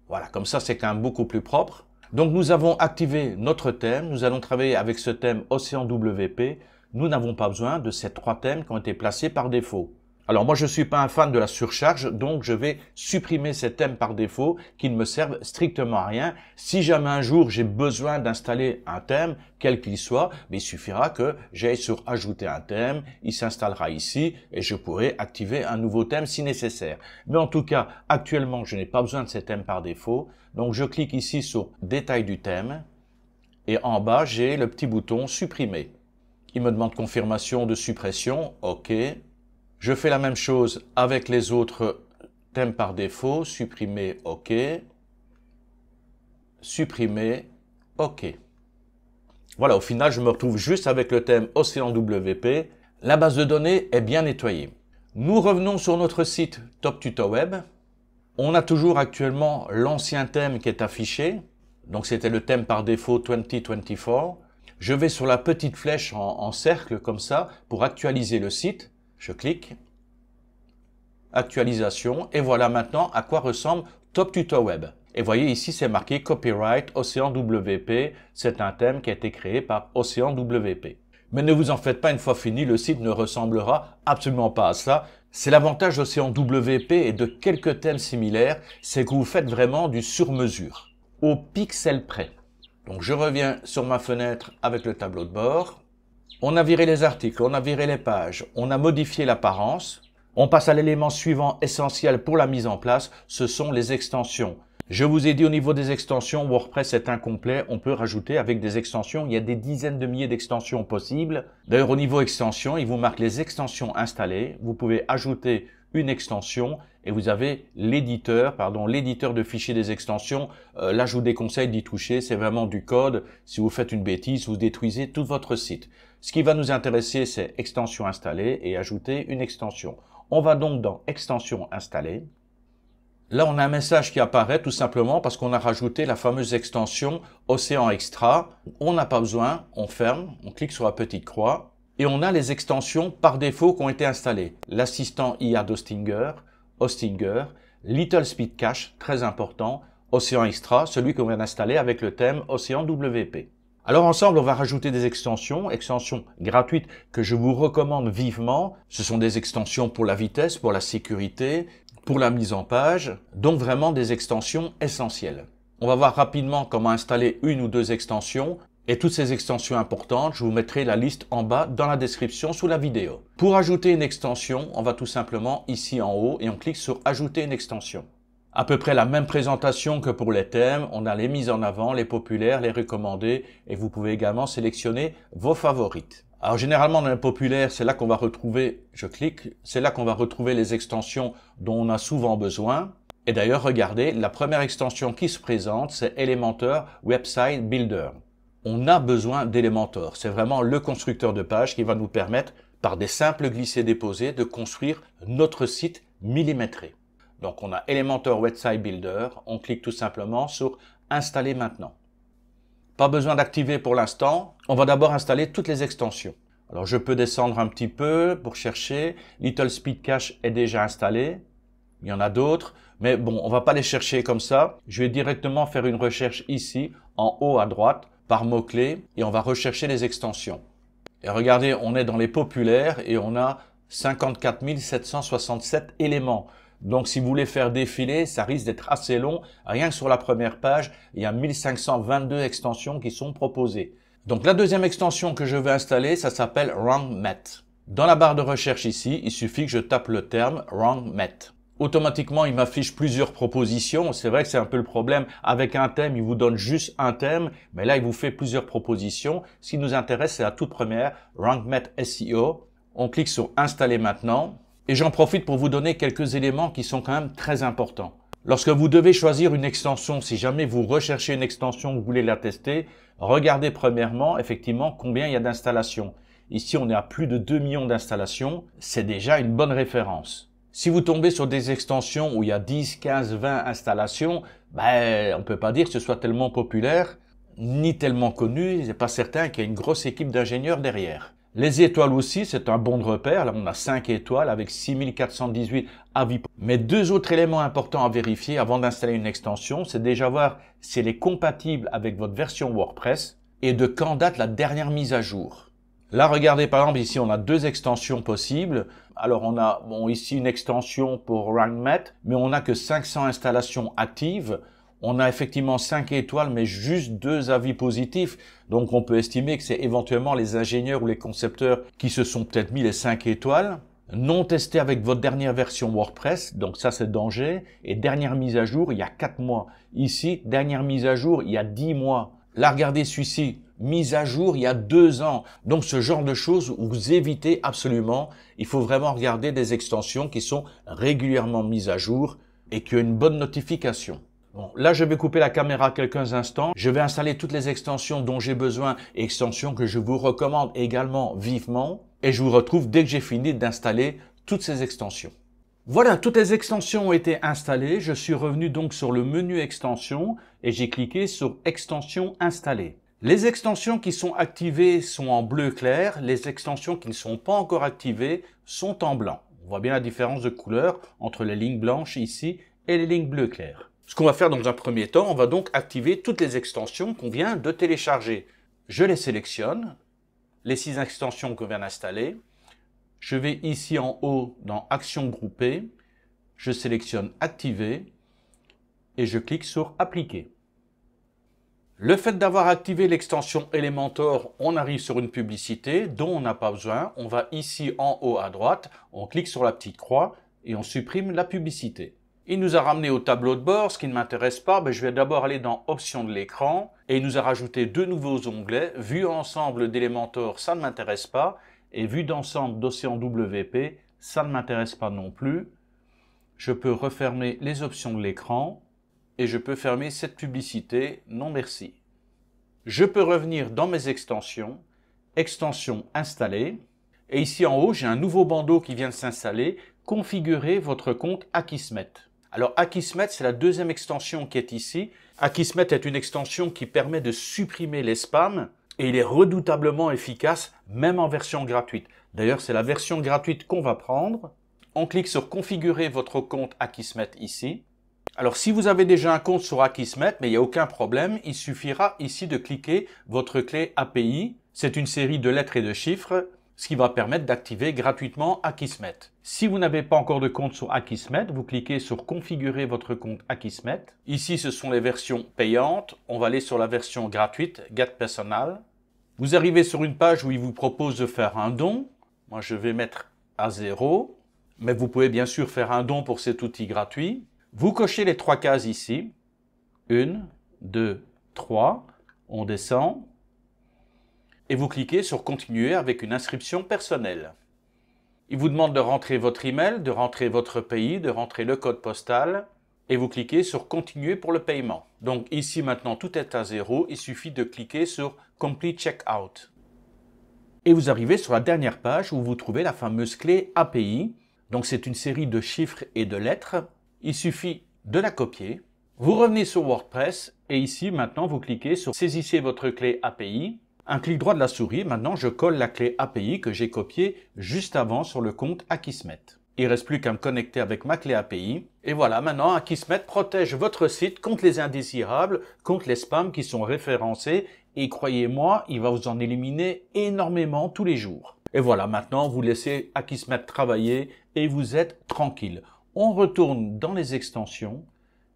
Voilà, comme ça, c'est quand même beaucoup plus propre. Donc, nous avons activé notre thème. Nous allons travailler avec ce thème Océan WP. Nous n'avons pas besoin de ces 3 thèmes qui ont été placés par défaut. Alors, moi, je ne suis pas un fan de la surcharge, donc je vais supprimer ces thèmes par défaut qui ne me servent strictement à rien. Si jamais un jour j'ai besoin d'installer un thème, quel qu'il soit, mais il suffira que j'aille sur Ajouter un thème, il s'installera ici et je pourrai activer un nouveau thème si nécessaire. Mais en tout cas, actuellement, je n'ai pas besoin de ces thèmes par défaut. Donc, je clique ici sur Détail du thème et en bas, j'ai le petit bouton Supprimer. Il me demande confirmation de suppression. OK. Je fais la même chose avec les autres thèmes par défaut. Supprimer, OK. Supprimer, OK. Voilà, au final, je me retrouve juste avec le thème Océan WP. La base de données est bien nettoyée. Nous revenons sur notre site Top Tuto Web. On a toujours actuellement l'ancien thème qui est affiché. Donc, c'était le thème par défaut 2024. Je vais sur la petite flèche en cercle comme ça pour actualiser le site. Je clique, actualisation, et voilà maintenant à quoi ressemble Top Tuto Web. Et voyez ici, c'est marqué Copyright Océan WP. C'est un thème qui a été créé par Océan WP. Mais ne vous en faites pas, une fois fini, le site ne ressemblera absolument pas à ça. C'est l'avantage d'Océan WP et de quelques thèmes similaires, c'est que vous faites vraiment du sur-mesure, au pixel près. Donc je reviens sur ma fenêtre avec le tableau de bord. On a viré les articles, on a viré les pages, on a modifié l'apparence. On passe à l'élément suivant essentiel pour la mise en place, ce sont les extensions. Je vous ai dit au niveau des extensions, WordPress est incomplet, on peut rajouter avec des extensions, il y a des dizaines de milliers d'extensions possibles. D'ailleurs au niveau extension, il vous marque les extensions installées, vous pouvez ajouter une extension et vous avez l'éditeur de fichiers des extensions. Là, je vous déconseille d'y toucher, c'est vraiment du code. Si vous faites une bêtise, vous détruisez tout votre site. Ce qui va nous intéresser, c'est extension installée et ajouter une extension. On va donc dans extension installée. Là, on a un message qui apparaît tout simplement parce qu'on a rajouté la fameuse extension Océan Extra. On n'a pas besoin, on ferme, on clique sur la petite croix. Et on a les extensions par défaut qui ont été installées. L'assistant IA d'Hostinger, Hostinger, Little Speed Cache, très important, Océan Extra, celui qu'on vient d'installer avec le thème Océan WP. Alors ensemble, on va rajouter des extensions gratuites que je vous recommande vivement. Ce sont des extensions pour la vitesse, pour la sécurité, pour la mise en page, donc vraiment des extensions essentielles. On va voir rapidement comment installer une ou 2 extensions. Et toutes ces extensions importantes, je vous mettrai la liste en bas dans la description sous la vidéo. Pour ajouter une extension, on va tout simplement ici en haut et on clique sur Ajouter une extension. À peu près la même présentation que pour les thèmes, on a les mises en avant, les populaires, les recommandés et vous pouvez également sélectionner vos favorites. Alors généralement dans les populaires, c'est là qu'on va retrouver, je clique, c'est là qu'on va retrouver les extensions dont on a souvent besoin. Et d'ailleurs, regardez, la première extension qui se présente, c'est Elementor Website Builder. On a besoin d'Elementor. C'est vraiment le constructeur de page qui va nous permettre, par des simples glissés-déposés, de construire notre site millimétré. Donc, on a Elementor Website Builder. On clique tout simplement sur Installer maintenant. Pas besoin d'activer pour l'instant. On va d'abord installer toutes les extensions. Alors, je peux descendre un petit peu pour chercher. Little Speed Cache est déjà installé. Il y en a d'autres. Mais bon, on va pas les chercher comme ça. Je vais directement faire une recherche ici, en haut à droite, par mots-clés et on va rechercher les extensions. Et regardez, on est dans les populaires et on a 54 767 éléments. Donc si vous voulez faire défiler, ça risque d'être assez long. Rien que sur la première page, il y a 1522 extensions qui sont proposées. Donc la deuxième extension que je vais installer, ça s'appelle RankMet. Dans la barre de recherche ici, il suffit que je tape le terme RankMet. Automatiquement, il m'affiche plusieurs propositions. C'est vrai que c'est un peu le problème. Avec un thème, il vous donne juste un thème, mais là, il vous fait plusieurs propositions. Ce qui nous intéresse, c'est la toute première, RankMet SEO. On clique sur Installer maintenant. Et j'en profite pour vous donner quelques éléments qui sont quand même très importants. Lorsque vous devez choisir une extension, si jamais vous recherchez une extension, vous voulez la tester, regardez premièrement, effectivement, combien il y a d'installations. Ici, on est à plus de 2 millions d'installations. C'est déjà une bonne référence. Si vous tombez sur des extensions où il y a 10, 15, 20 installations, on ne peut pas dire que ce soit tellement populaire, ni tellement connu. Il n'est pas certain qu'il y ait une grosse équipe d'ingénieurs derrière. Les étoiles aussi, c'est un bon repère. Là, on a 5 étoiles avec 6418 avis. Mais deux autres éléments importants à vérifier avant d'installer une extension, c'est déjà voir si elle est compatible avec votre version WordPress et de quand date la dernière mise à jour. Là, regardez par exemple, ici, on a deux extensions possibles. Alors, on a ici une extension pour RankMath, mais on n'a que 500 installations actives. On a effectivement 5 étoiles, mais juste 2 avis positifs. Donc, on peut estimer que c'est éventuellement les ingénieurs ou les concepteurs qui se sont peut-être mis les 5 étoiles. Non testé avec votre dernière version WordPress. Donc, ça, c'est danger. Et dernière mise à jour, il y a 4 mois. Ici, dernière mise à jour, il y a 10 mois. Là, regardez celui-ci. Mise à jour il y a 2 ans. Donc, ce genre de choses, vous évitez absolument. Il faut vraiment regarder des extensions qui sont régulièrement mises à jour et qui ont une bonne notification. Bon, là, je vais couper la caméra quelques instants. Je vais installer toutes les extensions dont j'ai besoin, extensions que je vous recommande également vivement. Et je vous retrouve dès que j'ai fini d'installer toutes ces extensions. Voilà, toutes les extensions ont été installées. Je suis revenu donc sur le menu extensions et j'ai cliqué sur extensions installées. Les extensions qui sont activées sont en bleu clair. Les extensions qui ne sont pas encore activées sont en blanc. On voit bien la différence de couleur entre les lignes blanches ici et les lignes bleu clair. Ce qu'on va faire dans un premier temps, on va donc activer toutes les extensions qu'on vient de télécharger. Je les sélectionne, les 6 extensions qu'on vient d'installer. Je vais ici en haut dans Actions groupées, je sélectionne Activer et je clique sur Appliquer. Le fait d'avoir activé l'extension Elementor, on arrive sur une publicité dont on n'a pas besoin. On va ici en haut à droite, on clique sur la petite croix et on supprime la publicité. Il nous a ramené au tableau de bord, ce qui ne m'intéresse pas, je vais d'abord aller dans Options de l'écran et il nous a rajouté 2 nouveaux onglets. Vue ensemble d'Elementor, ça ne m'intéresse pas et vue d'ensemble d'Océan WP, ça ne m'intéresse pas non plus. Je peux refermer les options de l'écran et je peux fermer cette publicité, non merci. Je peux revenir dans mes extensions, extensions installées et ici en haut, j'ai un nouveau bandeau qui vient de s'installer, configurer votre compte Akismet. Alors, Akismet, c'est la deuxième extension qui est ici. Akismet est une extension qui permet de supprimer les spams et il est redoutablement efficace, même en version gratuite. D'ailleurs, c'est la version gratuite qu'on va prendre. On clique sur configurer votre compte Akismet ici. Alors, si vous avez déjà un compte sur Akismet, mais il n'y a aucun problème, il suffira ici de cliquer votre clé API. C'est une série de lettres et de chiffres, ce qui va permettre d'activer gratuitement Akismet. Si vous n'avez pas encore de compte sur Akismet, vous cliquez sur configurer votre compte Akismet. Ici, ce sont les versions payantes. On va aller sur la version gratuite, Get Personal. Vous arrivez sur une page où il vous propose de faire un don. Moi, je vais mettre à 0. Mais vous pouvez bien sûr faire un don pour cet outil gratuit. Vous cochez les 3 cases ici. 1, 2, 3. On descend. Et vous cliquez sur continuer avec une inscription personnelle. Il vous demande de rentrer votre email, de rentrer votre pays, de rentrer le code postal et vous cliquez sur continuer pour le paiement. Donc ici maintenant tout est à 0, il suffit de cliquer sur Complete Checkout. Et vous arrivez sur la dernière page où vous trouvez la fameuse clé API. Donc c'est une série de chiffres et de lettres. Il suffit de la copier. Vous revenez sur WordPress et ici maintenant vous cliquez sur Saisissez votre clé API. Un clic droit de la souris, maintenant je colle la clé API que j'ai copiée juste avant sur le compte Akismet. Il ne reste plus qu'à me connecter avec ma clé API. Et voilà, maintenant Akismet protège votre site contre les indésirables, contre les spams qui sont référencés. Et croyez-moi, il va vous en éliminer énormément tous les jours. Et voilà, maintenant vous laissez Akismet travailler et vous êtes tranquille. On retourne dans les extensions,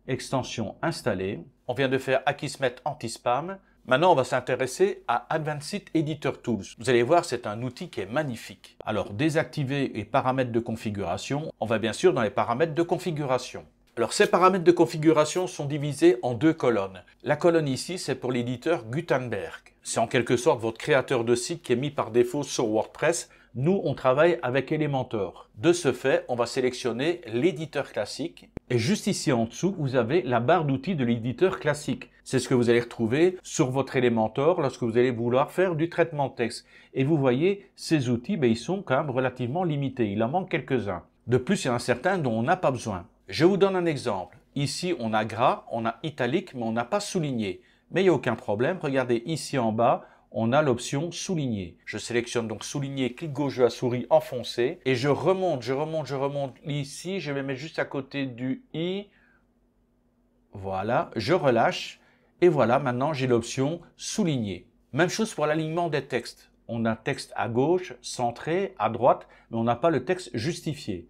extensions installées. On vient de faire Akismet anti-spam. Maintenant, on va s'intéresser à Advanced Editor Tools. Vous allez voir, c'est un outil qui est magnifique. Alors, désactiver les paramètres de configuration. On va bien sûr dans les paramètres de configuration. Alors, ces paramètres de configuration sont divisés en 2 colonnes. La colonne ici, c'est pour l'éditeur Gutenberg. C'est en quelque sorte votre créateur de site qui est mis par défaut sur WordPress. Nous, on travaille avec Elementor. De ce fait, on va sélectionner l'éditeur classique. Et juste ici en dessous, vous avez la barre d'outils de l'éditeur classique. C'est ce que vous allez retrouver sur votre Elementor lorsque vous allez vouloir faire du traitement de texte. Et vous voyez, ces outils, ils sont quand même relativement limités. Il en manque quelques-uns. De plus, il y en a certains dont on n'a pas besoin. Je vous donne un exemple. Ici, on a gras, on a italique, mais on n'a pas souligné. Mais il n'y a aucun problème. Regardez ici en bas, on a l'option souligner. Je sélectionne donc souligner, clic gauche de la souris enfoncé et je remonte ici. Je vais mettre juste à côté du i. Voilà, je relâche et voilà, maintenant j'ai l'option souligner. Même chose pour l'alignement des textes. On a texte à gauche, centré, à droite, mais on n'a pas le texte justifié.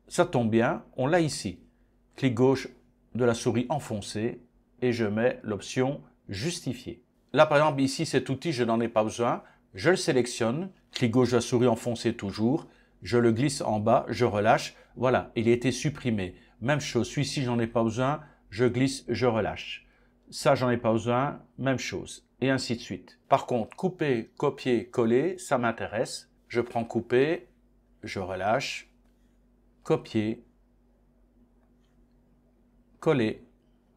Ça tombe bien, on l'a ici. Clic gauche de la souris enfoncé et je mets l'option justifier. Là, par exemple, ici, cet outil, je n'en ai pas besoin. Je le sélectionne, clic gauche de la souris enfoncé toujours. Je le glisse en bas, je relâche. Voilà, il a été supprimé. Même chose, celui-ci, j'en ai pas besoin. Je glisse, je relâche. Ça, j'en ai pas besoin. Même chose. Et ainsi de suite. Par contre, couper, copier, coller, ça m'intéresse. Je prends couper, je relâche, copier, coller.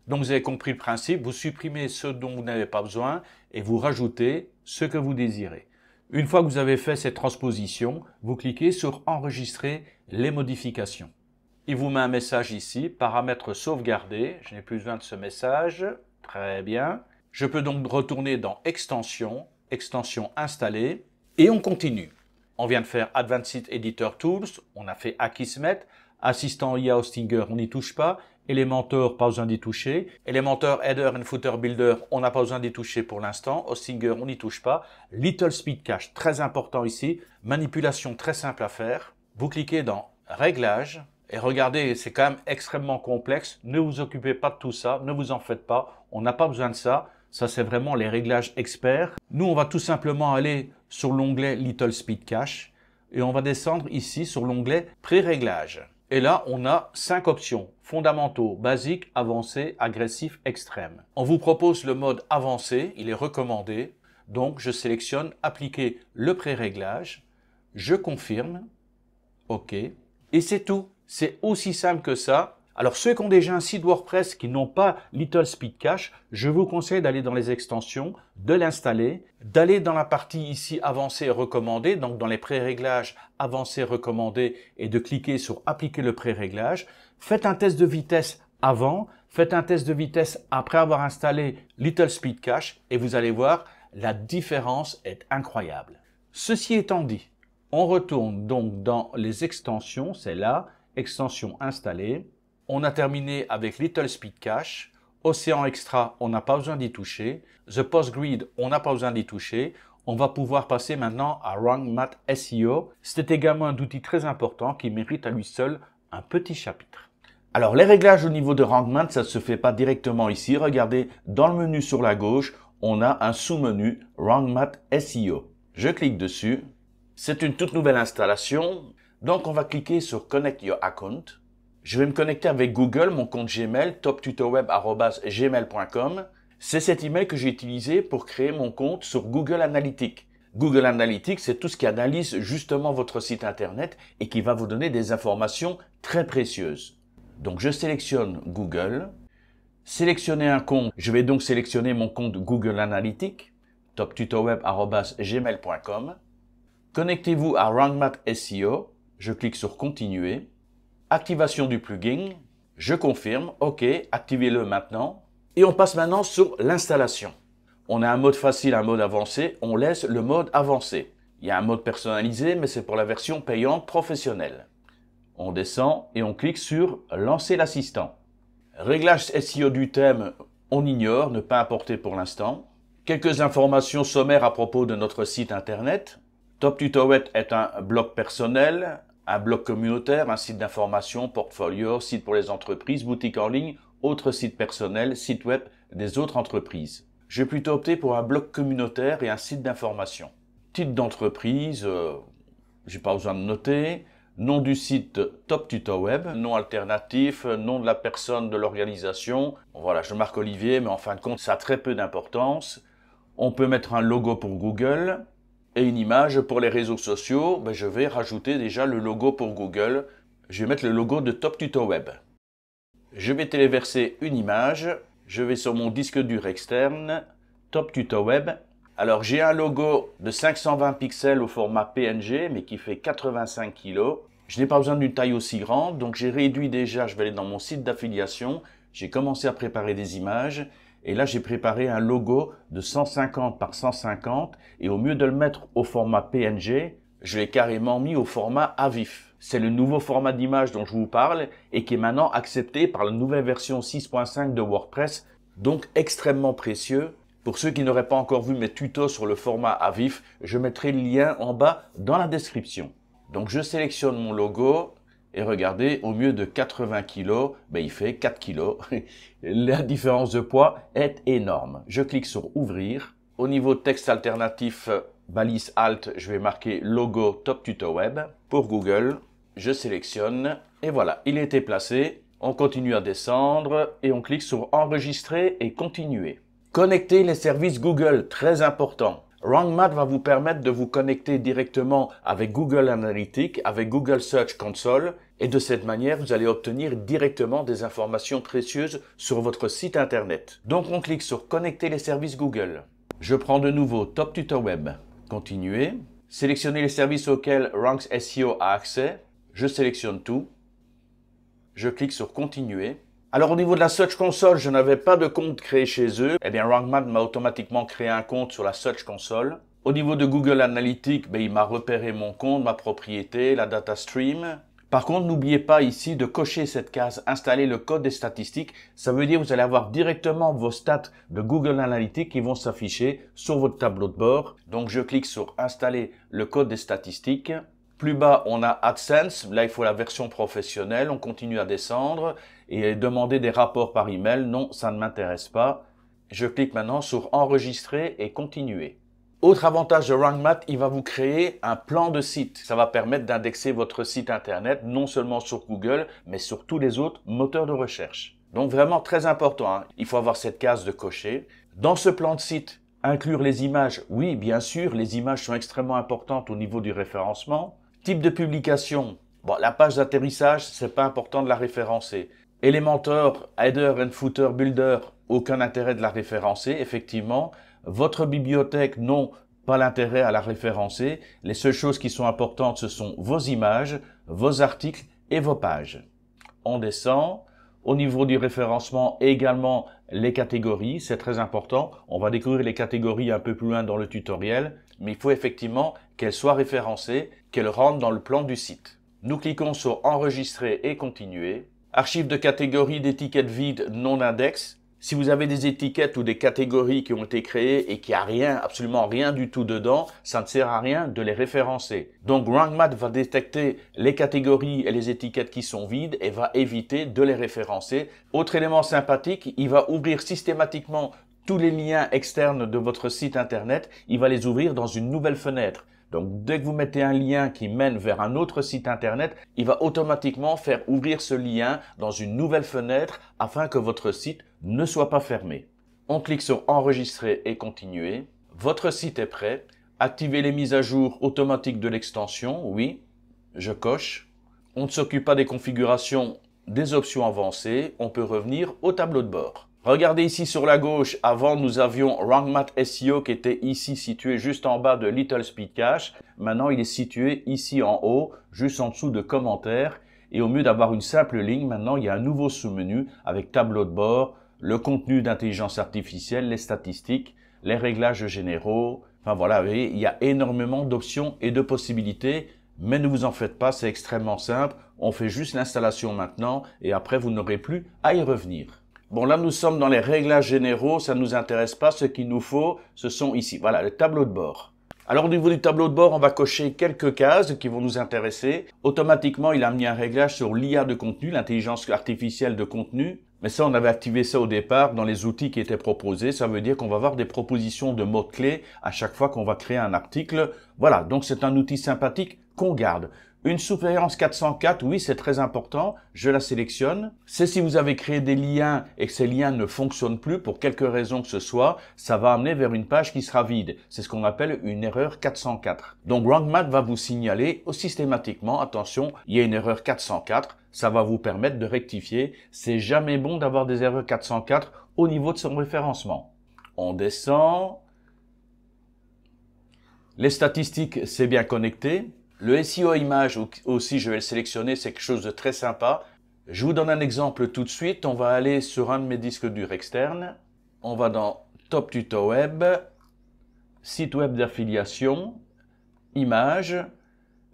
Donc vous avez compris le principe, vous supprimez ce dont vous n'avez pas besoin et vous rajoutez ce que vous désirez. Une fois que vous avez fait cette transposition, vous cliquez sur enregistrer les modifications. Il vous met un message ici, paramètres sauvegardés, je n'ai plus besoin de ce message, très bien. Je peux donc retourner dans extension, extension installée et on continue. On vient de faire Advanced Editor Tools, on a fait Akismet, Assistant IA Hostinger, on n'y touche pas. Elementor, pas besoin d'y toucher. Elementor Header and Footer Builder, on n'a pas besoin d'y toucher pour l'instant. Hostinger, on n'y touche pas. Little Speed Cache, très important ici. Manipulation très simple à faire. Vous cliquez dans Réglages. Et regardez, c'est quand même extrêmement complexe. Ne vous occupez pas de tout ça. Ne vous en faites pas. On n'a pas besoin de ça. Ça, c'est vraiment les réglages experts. Nous, on va tout simplement aller sur l'onglet Little Speed Cache. Et on va descendre ici sur l'onglet Pré-réglage. Et là, on a 5 options. Fondamentaux, basiques, avancés, agressifs, extrêmes. On vous propose le mode avancé, il est recommandé. Donc, je sélectionne appliquer le pré-réglage. Je confirme. OK. Et c'est tout. C'est aussi simple que ça. Alors, ceux qui ont déjà un site WordPress qui n'ont pas Little Speed Cache, je vous conseille d'aller dans les extensions, de l'installer, d'aller dans la partie ici avancée et recommandée, donc dans les pré-réglages avancés recommandés et de cliquer sur appliquer le pré-réglage. Faites un test de vitesse avant, faites un test de vitesse après avoir installé Little Speed Cache et vous allez voir, la différence est incroyable. Ceci étant dit, on retourne donc dans les extensions, c'est là, extension installée. On a terminé avec Little Speed Cache. Océan Extra, on n'a pas besoin d'y toucher. The PostGrid, on n'a pas besoin d'y toucher. On va pouvoir passer maintenant à Rank Math SEO. C'est également un outil très important qui mérite à lui seul un petit chapitre. Alors, les réglages au niveau de Rank Math, ça ne se fait pas directement ici. Regardez, dans le menu sur la gauche, on a un sous-menu Rank Math SEO. Je clique dessus. C'est une toute nouvelle installation. Donc, on va cliquer sur Connect Your Account. Je vais me connecter avec Google, mon compte Gmail, toptutoweb@gmail.com. C'est cet email que j'ai utilisé pour créer mon compte sur Google Analytics. Google Analytics, c'est tout ce qui analyse justement votre site internet et qui va vous donner des informations très précieuses. Donc, je sélectionne Google. Sélectionner un compte. Je vais donc sélectionner mon compte Google Analytics, toptutoweb@gmail.com. Connectez-vous à Rank Math SEO. Je clique sur Continuer. Activation du plugin, je confirme, OK, activez-le maintenant. Et on passe maintenant sur l'installation. On a un mode facile, un mode avancé, on laisse le mode avancé. Il y a un mode personnalisé, mais c'est pour la version payante professionnelle. On descend et on clique sur Lancer l'assistant. Réglage SEO du thème, on ignore, ne pas importer pour l'instant. Quelques informations sommaires à propos de notre site internet. TopTutoWeb est un blog personnel, un blog communautaire, un site d'information, portfolio, site pour les entreprises, boutique en ligne, autres sites personnels, site web des autres entreprises. J'ai plutôt opté pour un blog communautaire et un site d'information. Titre d'entreprise, j'ai pas besoin de noter. Nom du site TopTutoWeb, nom alternatif, nom de la personne de l'organisation. Voilà, je marque Olivier, mais en fin de compte, ça a très peu d'importance. On peut mettre un logo pour Google. et une image pour les réseaux sociaux, je vais rajouter déjà le logo pour Google. Je vais mettre le logo de Top Tuto Web. Je vais téléverser une image. Je vais sur mon disque dur externe, Top Tuto Web. Alors j'ai un logo de 520 pixels au format PNG, mais qui fait 85 kg. Je n'ai pas besoin d'une taille aussi grande, donc j'ai réduit déjà, je vais aller dans mon site d'affiliation. J'ai commencé à préparer des images. Et là, j'ai préparé un logo de 150 par 150. Et au lieu de le mettre au format PNG, je l'ai carrément mis au format AVIF. C'est le nouveau format d'image dont je vous parle et qui est maintenant accepté par la nouvelle version 6.5 de WordPress. Donc extrêmement précieux. Pour ceux qui n'auraient pas encore vu mes tutos sur le format AVIF, je mettrai le lien en bas dans la description. Donc je sélectionne mon logo. Et regardez, au mieux de 80 kg, il fait 4 kg. La différence de poids est énorme. Je clique sur Ouvrir. Au niveau texte alternatif, balise Alt, je vais marquer logo Top Tuto Web. Pour Google, je sélectionne et voilà, il a été placé. On continue à descendre et on clique sur Enregistrer et Continuer. Connecter les services Google, très important. RankMath va vous permettre de vous connecter directement avec Google Analytics, avec Google Search Console et de cette manière, vous allez obtenir directement des informations précieuses sur votre site internet. Donc on clique sur Connecter les services Google. Je prends de nouveau Top Tuto Web. Continuer. Sélectionner les services auxquels Ranks SEO a accès. Je sélectionne tout. Je clique sur Continuer. Alors au niveau de la Search Console, je n'avais pas de compte créé chez eux. Eh bien RankMath m'a automatiquement créé un compte sur la Search Console. Au niveau de Google Analytics, il m'a repéré mon compte, ma propriété, la data stream. Par contre, n'oubliez pas ici de cocher cette case, installer le code des statistiques. Ça veut dire que vous allez avoir directement vos stats de Google Analytics qui vont s'afficher sur votre tableau de bord. Donc je clique sur installer le code des statistiques. Plus bas, on a AdSense. Là, il faut la version professionnelle. On continue à descendre et demander des rapports par email. Non, ça ne m'intéresse pas. Je clique maintenant sur Enregistrer et Continuer. Autre avantage de RankMath, il va vous créer un plan de site. Ça va permettre d'indexer votre site internet non seulement sur Google, mais sur tous les autres moteurs de recherche. Donc vraiment très important, il faut avoir cette case de cocher. Dans ce plan de site, inclure les images. Oui, bien sûr, les images sont extrêmement importantes au niveau du référencement. Type de publication. La page d'atterrissage, c'est pas important de la référencer. Elementor, Header and Footer Builder, aucun intérêt de la référencer, effectivement. Votre bibliothèque, non, pas l'intérêt à la référencer. Les seules choses qui sont importantes, ce sont vos images, vos articles et vos pages. On descend. Au niveau du référencement, également les catégories, c'est très important. On va découvrir les catégories un peu plus loin dans le tutoriel, mais il faut effectivement qu'elles soient référencées, qu'elles rentrent dans le plan du site. Nous cliquons sur Enregistrer et Continuer. Archives de catégories d'étiquettes vides non index. Si vous avez des étiquettes ou des catégories qui ont été créées et qu'il n'y a rien, absolument rien du tout dedans, ça ne sert à rien de les référencer. Donc RankMath va détecter les catégories et les étiquettes qui sont vides et va éviter de les référencer. Autre élément sympathique, il va ouvrir systématiquement tous les liens externes de votre site internet, il va les ouvrir dans une nouvelle fenêtre. Donc, dès que vous mettez un lien qui mène vers un autre site internet, il va automatiquement faire ouvrir ce lien dans une nouvelle fenêtre afin que votre site ne soit pas fermé. On clique sur Enregistrer et Continuer. Votre site est prêt. Activez les mises à jour automatiques de l'extension. Oui, je coche. On ne s'occupe pas des configurations des options avancées. On peut revenir au tableau de bord. Regardez ici sur la gauche, avant nous avions RankMath SEO qui était ici situé juste en bas de Little Speed Cache. Maintenant il est situé ici en haut, juste en dessous de commentaires. Et au lieu d'avoir une simple ligne, maintenant il y a un nouveau sous-menu avec tableau de bord, le contenu d'intelligence artificielle, les statistiques, les réglages généraux. Enfin voilà, vous voyez, il y a énormément d'options et de possibilités. Mais ne vous en faites pas, c'est extrêmement simple. On fait juste l'installation maintenant et après vous n'aurez plus à y revenir. Bon, là, nous sommes dans les réglages généraux, ça ne nous intéresse pas. Ce qu'il nous faut, ce sont ici. Voilà, le tableau de bord. Alors, au niveau du tableau de bord, on va cocher quelques cases qui vont nous intéresser. Automatiquement, il a mis un réglage sur l'IA de contenu, l'intelligence artificielle de contenu. Mais ça, on avait activé ça au départ dans les outils qui étaient proposés. Ça veut dire qu'on va avoir des propositions de mots-clés à chaque fois qu'on va créer un article. Voilà, donc c'est un outil sympathique qu'on garde. Une surveillance 404, oui, c'est très important, je la sélectionne. C'est si vous avez créé des liens et que ces liens ne fonctionnent plus pour quelque raison que ce soit, ça va amener vers une page qui sera vide. C'est ce qu'on appelle une erreur 404. Donc RankMath va vous signaler systématiquement, attention, il y a une erreur 404, ça va vous permettre de rectifier. C'est jamais bon d'avoir des erreurs 404 au niveau de son référencement. On descend. Les statistiques, c'est bien connecté. Le SEO image aussi, je vais le sélectionner, c'est quelque chose de très sympa. Je vous donne un exemple tout de suite. On va aller sur un de mes disques durs externes. On va dans Top Tuto Web, site web d'affiliation, images.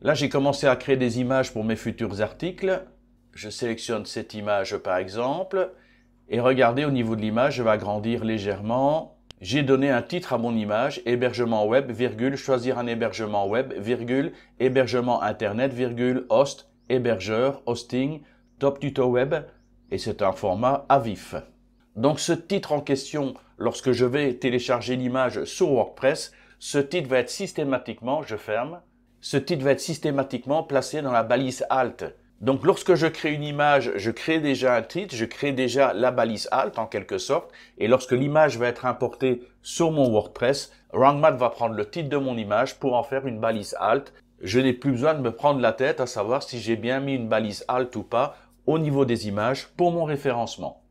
Là, j'ai commencé à créer des images pour mes futurs articles. Je sélectionne cette image par exemple. Et regardez, au niveau de l'image, je vais agrandir légèrement. J'ai donné un titre à mon image, hébergement web, virgule, choisir un hébergement web, virgule, hébergement internet, virgule, host, hébergeur, hosting, top tuto web, et c'est un format à vif. Donc ce titre en question, lorsque je vais télécharger l'image sur WordPress, ce titre va être systématiquement, je ferme, ce titre va être systématiquement placé dans la balise alt. Donc lorsque je crée une image, je crée déjà un titre, je crée déjà la balise alt en quelque sorte, et lorsque l'image va être importée sur mon WordPress, RankMath va prendre le titre de mon image pour en faire une balise alt. Je n'ai plus besoin de me prendre la tête à savoir si j'ai bien mis une balise alt ou pas au niveau des images pour mon référencement.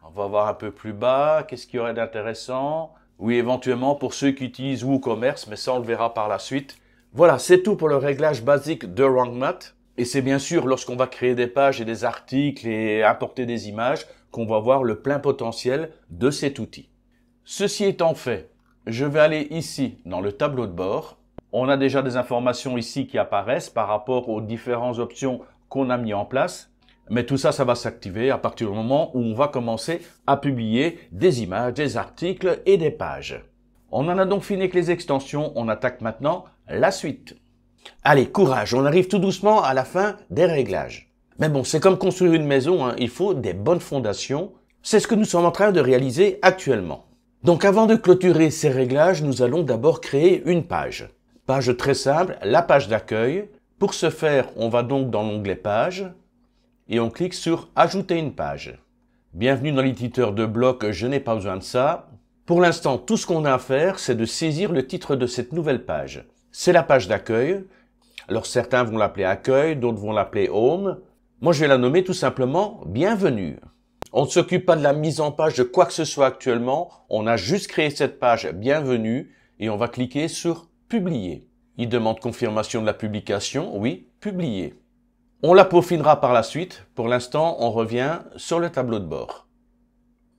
On va voir un peu plus bas, qu'est-ce qu'il y aurait d'intéressant? Oui, éventuellement pour ceux qui utilisent WooCommerce, mais ça on le verra par la suite. Voilà, c'est tout pour le réglage basique de RankMath. Et c'est bien sûr lorsqu'on va créer des pages et des articles et importer des images qu'on va voir le plein potentiel de cet outil. Ceci étant fait, je vais aller ici dans le tableau de bord. On a déjà des informations ici qui apparaissent par rapport aux différentes options qu'on a mis en place. Mais tout ça, ça va s'activer à partir du moment où on va commencer à publier des images, des articles et des pages. On en a donc fini avec les extensions. On attaque maintenant la suite. Allez, courage, on arrive tout doucement à la fin des réglages. Mais bon, c'est comme construire une maison, hein, il faut des bonnes fondations. C'est ce que nous sommes en train de réaliser actuellement. Donc avant de clôturer ces réglages, nous allons d'abord créer une page. Page très simple, la page d'accueil. Pour ce faire, on va donc dans l'onglet Page et on clique sur Ajouter une page. Bienvenue dans l'éditeur de bloc, je n'ai pas besoin de ça. Pour l'instant, tout ce qu'on a à faire, c'est de saisir le titre de cette nouvelle page. C'est la page d'accueil. Alors certains vont l'appeler accueil, d'autres vont l'appeler home. Moi je vais la nommer tout simplement bienvenue. On ne s'occupe pas de la mise en page de quoi que ce soit actuellement. On a juste créé cette page bienvenue et on va cliquer sur publier. Il demande confirmation de la publication. Oui, publier. On la peaufinera par la suite. Pour l'instant, on revient sur le tableau de bord.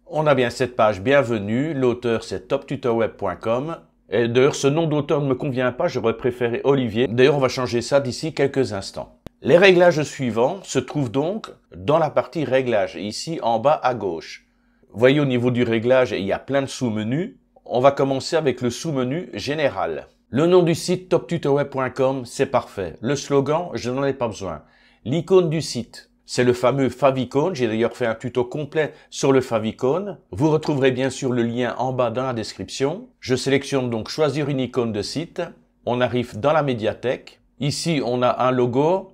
On a bien cette page bienvenue. L'auteur c'est toptutoweb.com. Et d'ailleurs, ce nom d'auteur ne me convient pas, j'aurais préféré Olivier. D'ailleurs, on va changer ça d'ici quelques instants. Les réglages suivants se trouvent donc dans la partie réglages, ici en bas à gauche. Vous voyez, au niveau du réglage, il y a plein de sous-menus. On va commencer avec le sous-menu général. Le nom du site, toptutoweb.com, c'est parfait. Le slogan, je n'en ai pas besoin. L'icône du site, c'est le fameux favicon. J'ai d'ailleurs fait un tuto complet sur le favicon. Vous retrouverez bien sûr le lien en bas dans la description. Je sélectionne donc choisir une icône de site. On arrive dans la médiathèque. Ici, on a un logo.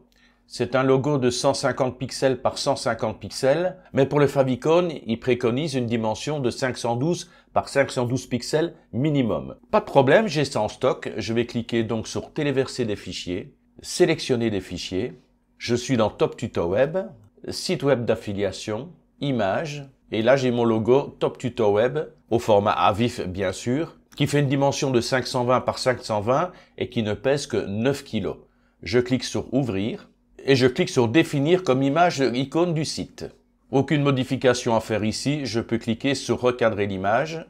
C'est un logo de 150 pixels par 150 pixels. Mais pour le favicon, il préconise une dimension de 512 par 512 pixels minimum. Pas de problème, j'ai ça en stock. Je vais cliquer donc sur téléverser des fichiers, sélectionner des fichiers. Je suis dans Top Tuto Web, site web d'affiliation, images, et là j'ai mon logo Top Tuto Web, au format à vif bien sûr, qui fait une dimension de 520 par 520 et qui ne pèse que 9 kg. Je clique sur Ouvrir, et je clique sur Définir comme image icône du site. Aucune modification à faire ici, je peux cliquer sur Recadrer l'image.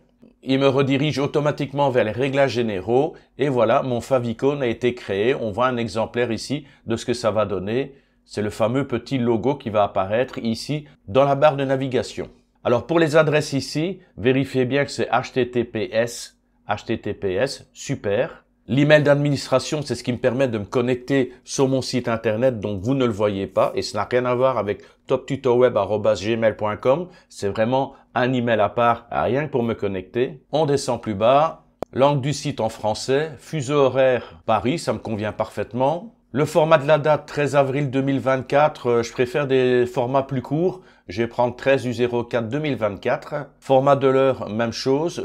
Il me redirige automatiquement vers les réglages généraux et voilà, mon favicon a été créé. On voit un exemplaire ici de ce que ça va donner. C'est le fameux petit logo qui va apparaître ici dans la barre de navigation. Alors pour les adresses ici, vérifiez bien que c'est HTTPS, super. L'email d'administration, c'est ce qui me permet de me connecter sur mon site internet, donc vous ne le voyez pas, et ça n'a rien à voir avec toptutoweb@gmail.com. C'est vraiment un email à part, rien que pour me connecter. On descend plus bas. Langue du site en français, fuseau horaire Paris, ça me convient parfaitement. Le format de la date, 13 avril 2024, je préfère des formats plus courts. Je vais prendre 13 du 04 2024. Format de l'heure, même chose.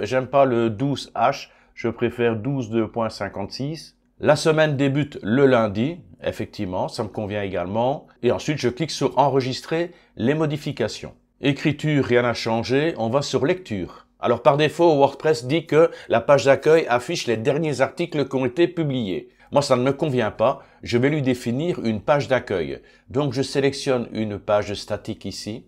J'aime pas le 12H, je préfère 12.2.56. La semaine débute le lundi, effectivement, ça me convient également. Et ensuite, je clique sur enregistrer les modifications. Écriture, rien n'a changé, on va sur lecture. Alors par défaut, WordPress dit que la page d'accueil affiche les derniers articles qui ont été publiés. Moi, ça ne me convient pas, je vais lui définir une page d'accueil. Donc je sélectionne une page statique ici,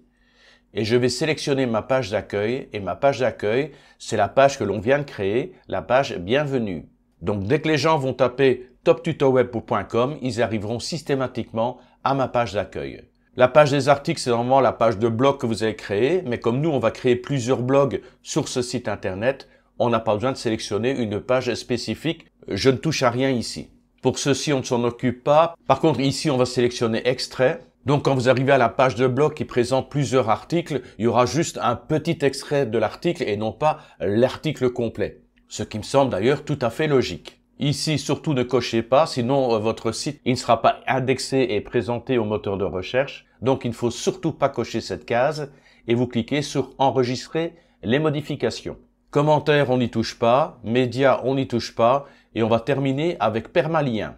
et je vais sélectionner ma page d'accueil, et ma page d'accueil, c'est la page que l'on vient de créer, la page bienvenue. Donc dès que les gens vont taper toptutoweb.com, ils arriveront systématiquement à ma page d'accueil. La page des articles, c'est normalement la page de blog que vous avez créée, mais comme nous, on va créer plusieurs blogs sur ce site internet, on n'a pas besoin de sélectionner une page spécifique. Je ne touche à rien ici. Pour ceci, on ne s'en occupe pas. Par contre, ici, on va sélectionner extrait. Donc, quand vous arrivez à la page de blog qui présente plusieurs articles, il y aura juste un petit extrait de l'article et non pas l'article complet. Ce qui me semble d'ailleurs tout à fait logique. Ici, surtout ne cochez pas, sinon votre site il ne sera pas indexé et présenté au moteur de recherche. Donc, il ne faut surtout pas cocher cette case et vous cliquez sur enregistrer les modifications. Commentaires, on n'y touche pas. Médias, on n'y touche pas. Et on va terminer avec permalien.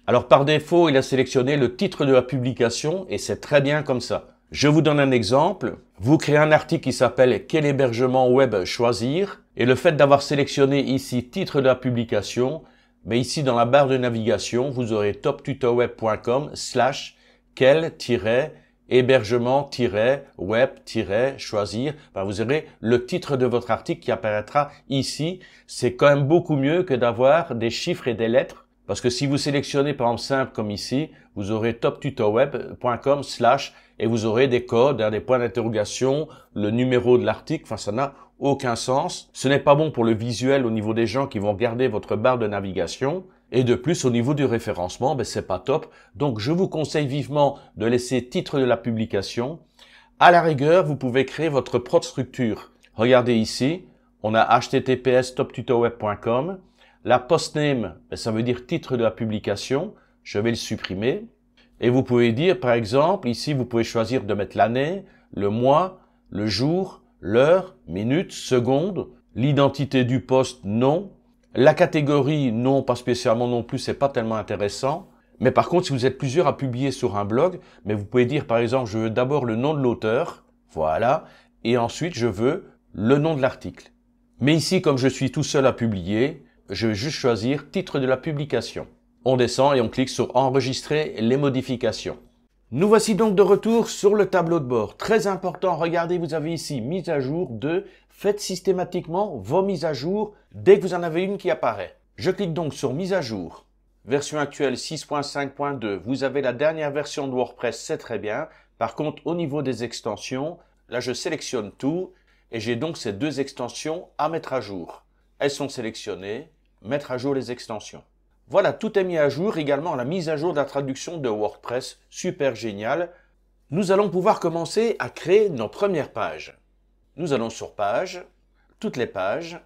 Alors par défaut, il a sélectionné le titre de la publication et c'est très bien comme ça. Je vous donne un exemple. Vous créez un article qui s'appelle « Quel hébergement web choisir ?» et le fait d'avoir sélectionné ici « Titre de la publication », mais ici dans la barre de navigation, vous aurez toptutoweb.com/quel-hébergement-web-choisir. Vous aurez le titre de votre article qui apparaîtra ici. C'est quand même beaucoup mieux que d'avoir des chiffres et des lettres. Parce que si vous sélectionnez par exemple simple comme ici, vous aurez toptutoweb.com/ et vous aurez des codes, des points d'interrogation, le numéro de l'article. Enfin, ça n'a aucun sens. Ce n'est pas bon pour le visuel au niveau des gens qui vont regarder votre barre de navigation. Et de plus, au niveau du référencement, c'est pas top. Donc, je vous conseille vivement de laisser titre de la publication. À la rigueur, vous pouvez créer votre propre structure. Regardez ici, on a https toptutoweb.com. La postname, ça veut dire titre de la publication. Je vais le supprimer. Et vous pouvez dire, par exemple, ici, vous pouvez choisir de mettre l'année, le mois, le jour, l'heure, minute, seconde, l'identité du poste, non. La catégorie, non, pas spécialement non plus, c'est pas tellement intéressant. Mais par contre, si vous êtes plusieurs à publier sur un blog, mais vous pouvez dire, par exemple, je veux d'abord le nom de l'auteur, voilà, et ensuite, je veux le nom de l'article. Mais ici, comme je suis tout seul à publier, je vais juste choisir titre de la publication. On descend et on clique sur enregistrer les modifications. Nous voici donc de retour sur le tableau de bord. Très important, regardez, vous avez ici mise à jour de faites systématiquement vos mises à jour dès que vous en avez une qui apparaît. Je clique donc sur mise à jour. Version actuelle 6.5.2. Vous avez la dernière version de WordPress, c'est très bien. Par contre, au niveau des extensions, là je sélectionne tout et j'ai donc ces deux extensions à mettre à jour. Elles sont sélectionnées, mettre à jour les extensions. Voilà, tout est mis à jour, également la mise à jour de la traduction de WordPress, super génial. Nous allons pouvoir commencer à créer nos premières pages. Nous allons sur page, toutes les pages.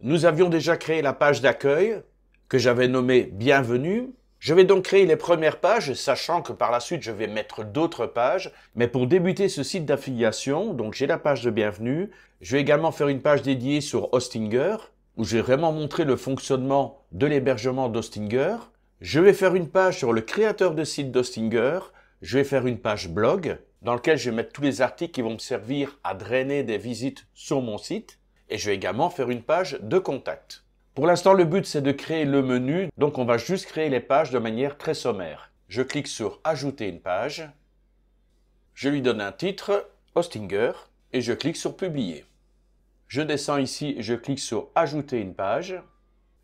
Nous avions déjà créé la page d'accueil, que j'avais nommée Bienvenue. Je vais donc créer les premières pages, sachant que par la suite je vais mettre d'autres pages. Mais pour débuter ce site d'affiliation, donc j'ai la page de Bienvenue. Je vais également faire une page dédiée sur Hostinger, où je vais vraiment montrer le fonctionnement de l'hébergement d'Hostinger. Je vais faire une page sur le créateur de site d'Hostinger. Je vais faire une page blog, dans laquelle je vais mettre tous les articles qui vont me servir à drainer des visites sur mon site. Et je vais également faire une page de contact. Pour l'instant, le but, c'est de créer le menu. Donc, on va juste créer les pages de manière très sommaire. Je clique sur « Ajouter une page ». Je lui donne un titre, Hostinger, et je clique sur « Publier ». Je descends ici, je clique sur « Ajouter une page ».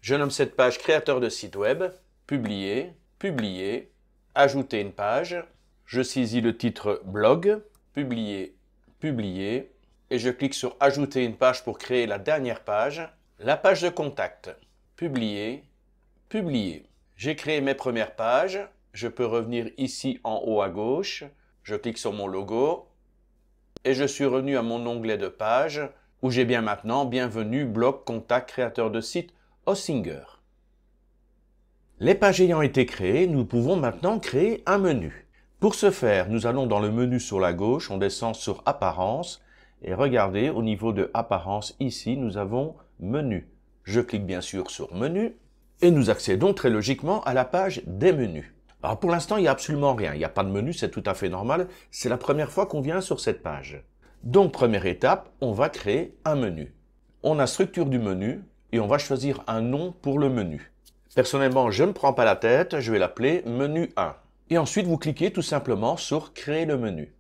Je nomme cette page « Créateur de site web »,« Publier »,« Publier »,« Ajouter une page ». Je saisis le titre « Blog »,« Publier »,« Publier » et je clique sur « Ajouter une page » pour créer la dernière page, la page de contact. « Publier »,« Publier ». J'ai créé mes premières pages. Je peux revenir ici en haut à gauche. Je clique sur mon logo et je suis revenu à mon onglet de page où j'ai bien maintenant Bienvenue, blog, contact, créateur de site, Hostinger. Les pages ayant été créées, nous pouvons maintenant créer un menu. Pour ce faire, nous allons dans le menu sur la gauche, on descend sur Apparence et regardez au niveau de Apparence ici, nous avons Menu. Je clique bien sûr sur Menu et nous accédons très logiquement à la page des menus. Alors pour l'instant, il n'y a absolument rien, il n'y a pas de menu, c'est tout à fait normal, c'est la première fois qu'on vient sur cette page. Donc première étape, on va créer un menu. On a structure du menu et on va choisir un nom pour le menu. Personnellement, je ne me prends pas la tête, je vais l'appeler menu 1. Et ensuite, vous cliquez tout simplement sur créer le menu.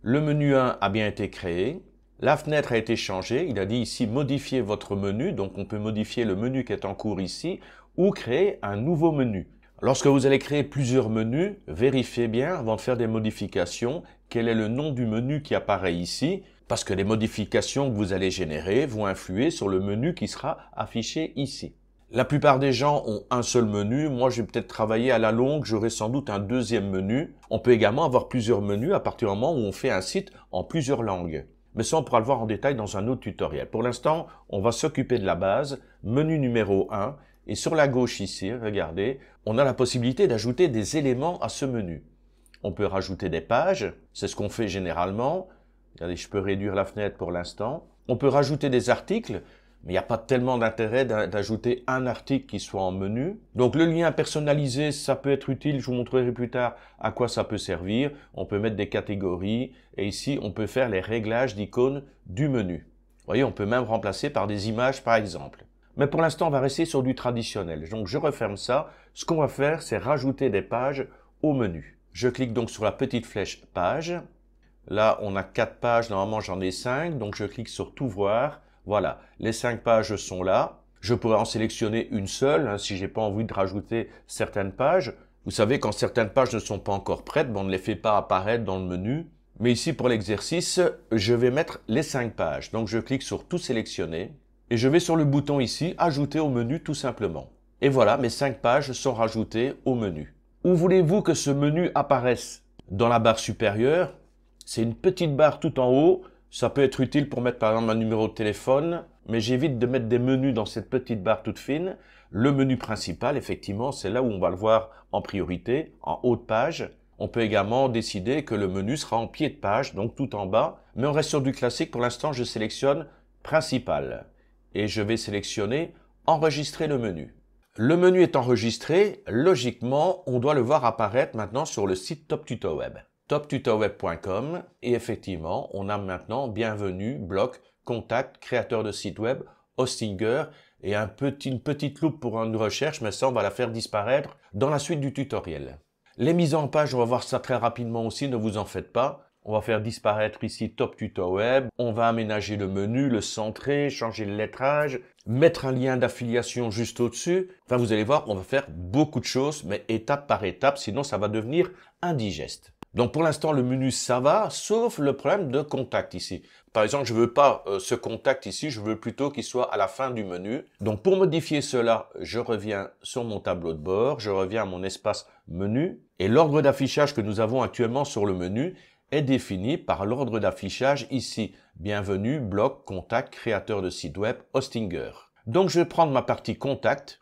Le menu 1 a bien été créé, la fenêtre a été changée, il a dit ici modifier votre menu, donc on peut modifier le menu qui est en cours ici ou créer un nouveau menu. Lorsque vous allez créer plusieurs menus, vérifiez bien avant de faire des modifications quel est le nom du menu qui apparaît ici, parce que les modifications que vous allez générer vont influer sur le menu qui sera affiché ici. La plupart des gens ont un seul menu, moi je vais peut-être travailler à la longue, j'aurai sans doute un deuxième menu. On peut également avoir plusieurs menus à partir du moment où on fait un site en plusieurs langues. Mais ça on pourra le voir en détail dans un autre tutoriel. Pour l'instant, on va s'occuper de la base, menu numéro 1. Et sur la gauche ici, regardez, on a la possibilité d'ajouter des éléments à ce menu. On peut rajouter des pages, c'est ce qu'on fait généralement. Regardez, je peux réduire la fenêtre pour l'instant. On peut rajouter des articles, mais il n'y a pas tellement d'intérêt d'ajouter un article qui soit en menu. Donc le lien personnalisé, ça peut être utile, je vous montrerai plus tard à quoi ça peut servir. On peut mettre des catégories, et ici on peut faire les réglages d'icônes du menu. Vous voyez, on peut même remplacer par des images par exemple. Mais pour l'instant, on va rester sur du traditionnel. Donc, je referme ça. Ce qu'on va faire, c'est rajouter des pages au menu. Je clique donc sur la petite flèche page. Là, on a 4 pages. Normalement, j'en ai 5. Donc, je clique sur tout voir. Voilà, les 5 pages sont là. Je pourrais en sélectionner une seule si j'ai pas envie de rajouter certaines pages. Vous savez, quand certaines pages ne sont pas encore prêtes, on ne les fait pas apparaître dans le menu. Mais ici, pour l'exercice, je vais mettre les 5 pages. Donc, je clique sur tout sélectionner. Et je vais sur le bouton ici, ajouter au menu tout simplement. Et voilà, mes 5 pages sont rajoutées au menu. Où voulez-vous que ce menu apparaisse? Dans la barre supérieure, c'est une petite barre tout en haut. Ça peut être utile pour mettre par exemple un numéro de téléphone, mais j'évite de mettre des menus dans cette petite barre toute fine. Le menu principal, effectivement, c'est là où on va le voir en priorité, en haut de page. On peut également décider que le menu sera en pied de page, donc tout en bas. Mais on reste sur du classique. Pour l'instant, je sélectionne principal. Et je vais sélectionner enregistrer le menu. Le menu est enregistré, logiquement, on doit le voir apparaître maintenant sur le site Top Tuto Web. toptutoweb.com et effectivement, on a maintenant bienvenue, bloc, contact, créateur de site web, hostinger et une petite loupe pour une recherche, mais ça on va la faire disparaître dans la suite du tutoriel. Les mises en page, on va voir ça très rapidement aussi, ne vous en faites pas. On va faire disparaître ici Top Tuto Web. On va aménager le menu, le centrer, changer le lettrage, mettre un lien d'affiliation juste au-dessus. Enfin, vous allez voir, on va faire beaucoup de choses, mais étape par étape, sinon ça va devenir indigeste. Donc pour l'instant, le menu, ça va, sauf le problème de contact ici. Par exemple, je veux pas ce contact ici, je veux plutôt qu'il soit à la fin du menu. Donc pour modifier cela, je reviens sur mon tableau de bord, je reviens à mon espace menu. Et l'ordre d'affichage que nous avons actuellement sur le menu est défini par l'ordre d'affichage ici. Bienvenue, bloc, contact, créateur de site web, hostinger. Donc je vais prendre ma partie contact,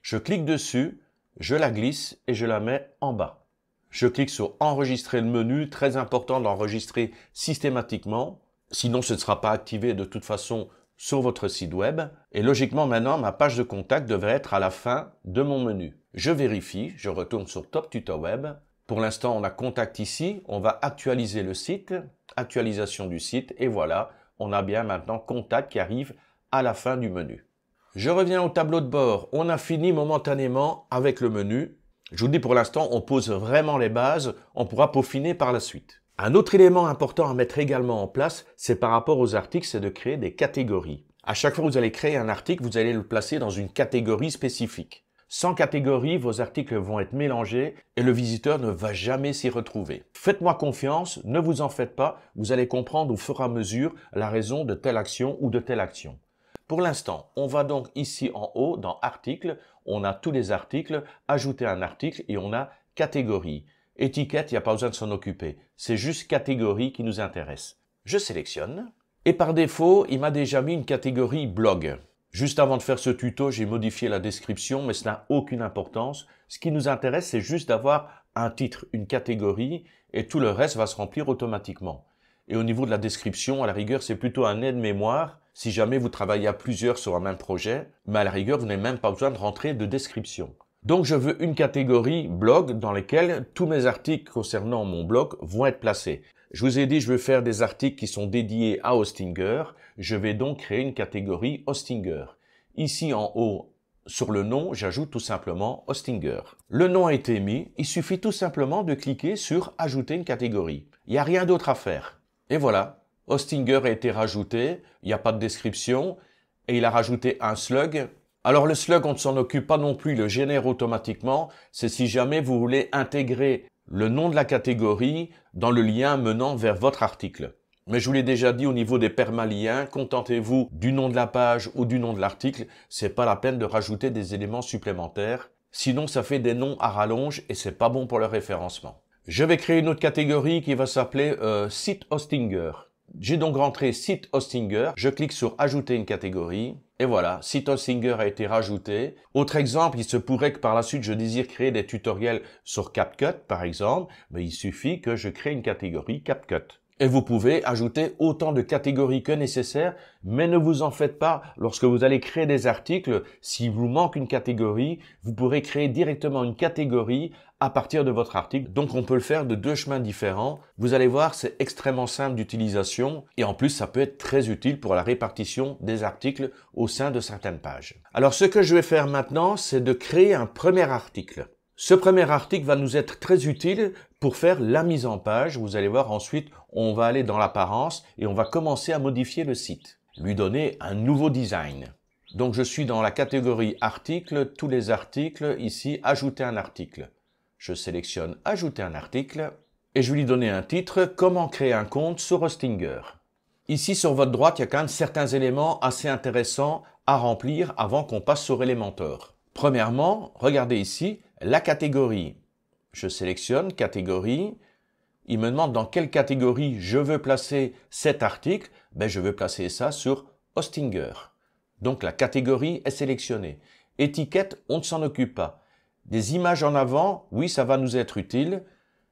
je clique dessus, je la glisse et je la mets en bas. Je clique sur enregistrer le menu, très important d'enregistrer systématiquement, sinon ce ne sera pas activé de toute façon sur votre site web. Et logiquement maintenant, ma page de contact devrait être à la fin de mon menu. Je vérifie, je retourne sur Top Tuto Web. Pour l'instant, on a contact ici, on va actualiser le site, actualisation du site, et voilà, on a bien maintenant contact qui arrive à la fin du menu. Je reviens au tableau de bord, on a fini momentanément avec le menu. Je vous dis pour l'instant, on pose vraiment les bases, on pourra peaufiner par la suite. Un autre élément important à mettre également en place, c'est par rapport aux articles, c'est de créer des catégories. À chaque fois que vous allez créer un article, vous allez le placer dans une catégorie spécifique. Sans catégorie, vos articles vont être mélangés et le visiteur ne va jamais s'y retrouver. Faites-moi confiance, ne vous en faites pas, vous allez comprendre au fur et à mesure la raison de telle action ou de telle action. Pour l'instant, on va donc ici en haut, dans Articles, on a tous les articles, ajouter un article et on a Catégorie. Étiquette, il n'y a pas besoin de s'en occuper, c'est juste Catégorie qui nous intéresse. Je sélectionne et par défaut, il m'a déjà mis une catégorie Blog. Juste avant de faire ce tuto, j'ai modifié la description, mais ça n'a aucune importance. Ce qui nous intéresse, c'est juste d'avoir un titre, une catégorie, et tout le reste va se remplir automatiquement. Et au niveau de la description, à la rigueur, c'est plutôt un aide-mémoire, si jamais vous travaillez à plusieurs sur un même projet, mais à la rigueur, vous n'avez même pas besoin de rentrer de description. Donc je veux une catégorie blog dans laquelle tous mes articles concernant mon blog vont être placés. Je vous ai dit, je veux faire des articles qui sont dédiés à Hostinger. Je vais donc créer une catégorie Hostinger. Ici en haut, sur le nom, j'ajoute tout simplement Hostinger. Le nom a été mis, il suffit tout simplement de cliquer sur Ajouter une catégorie. Il n'y a rien d'autre à faire. Et voilà, Hostinger a été rajouté, il n'y a pas de description, et il a rajouté un slug. Alors le slug, on ne s'en occupe pas non plus, il le génère automatiquement. C'est si jamais vous voulez intégrer le nom de la catégorie dans le lien menant vers votre article. Mais je vous l'ai déjà dit, au niveau des permaliens, contentez-vous du nom de la page ou du nom de l'article. C'est pas la peine de rajouter des éléments supplémentaires. Sinon, ça fait des noms à rallonge et c'est pas bon pour le référencement. Je vais créer une autre catégorie qui va s'appeler Site Hostinger. J'ai donc rentré Site Hostinger. Je clique sur Ajouter une catégorie. Et voilà, Site Hostinger a été rajouté. Autre exemple, il se pourrait que par la suite, je désire créer des tutoriels sur CapCut, par exemple. Mais il suffit que je crée une catégorie CapCut. Et vous pouvez ajouter autant de catégories que nécessaire, mais ne vous en faites pas. Lorsque vous allez créer des articles, s'il vous manque une catégorie, vous pourrez créer directement une catégorie à partir de votre article. Donc on peut le faire de deux chemins différents. Vous allez voir, c'est extrêmement simple d'utilisation et en plus ça peut être très utile pour la répartition des articles au sein de certaines pages. Alors ce que je vais faire maintenant, c'est de créer un premier article. Ce premier article va nous être très utile pour faire la mise en page. Vous allez voir ensuite, on va aller dans l'apparence et on va commencer à modifier le site, lui donner un nouveau design. Donc je suis dans la catégorie articles, tous les articles, ici, ajouter un article. Je sélectionne ajouter un article et je vais lui donner un titre, comment créer un compte sur Hostinger. Ici sur votre droite, il y a quand même certains éléments assez intéressants à remplir avant qu'on passe sur Elementor. Premièrement, regardez ici, la catégorie. Je sélectionne catégorie. Il me demande dans quelle catégorie je veux placer cet article. Je veux placer ça sur Hostinger. Donc la catégorie est sélectionnée. Étiquette, on ne s'en occupe pas. Des images en avant, oui, ça va nous être utile.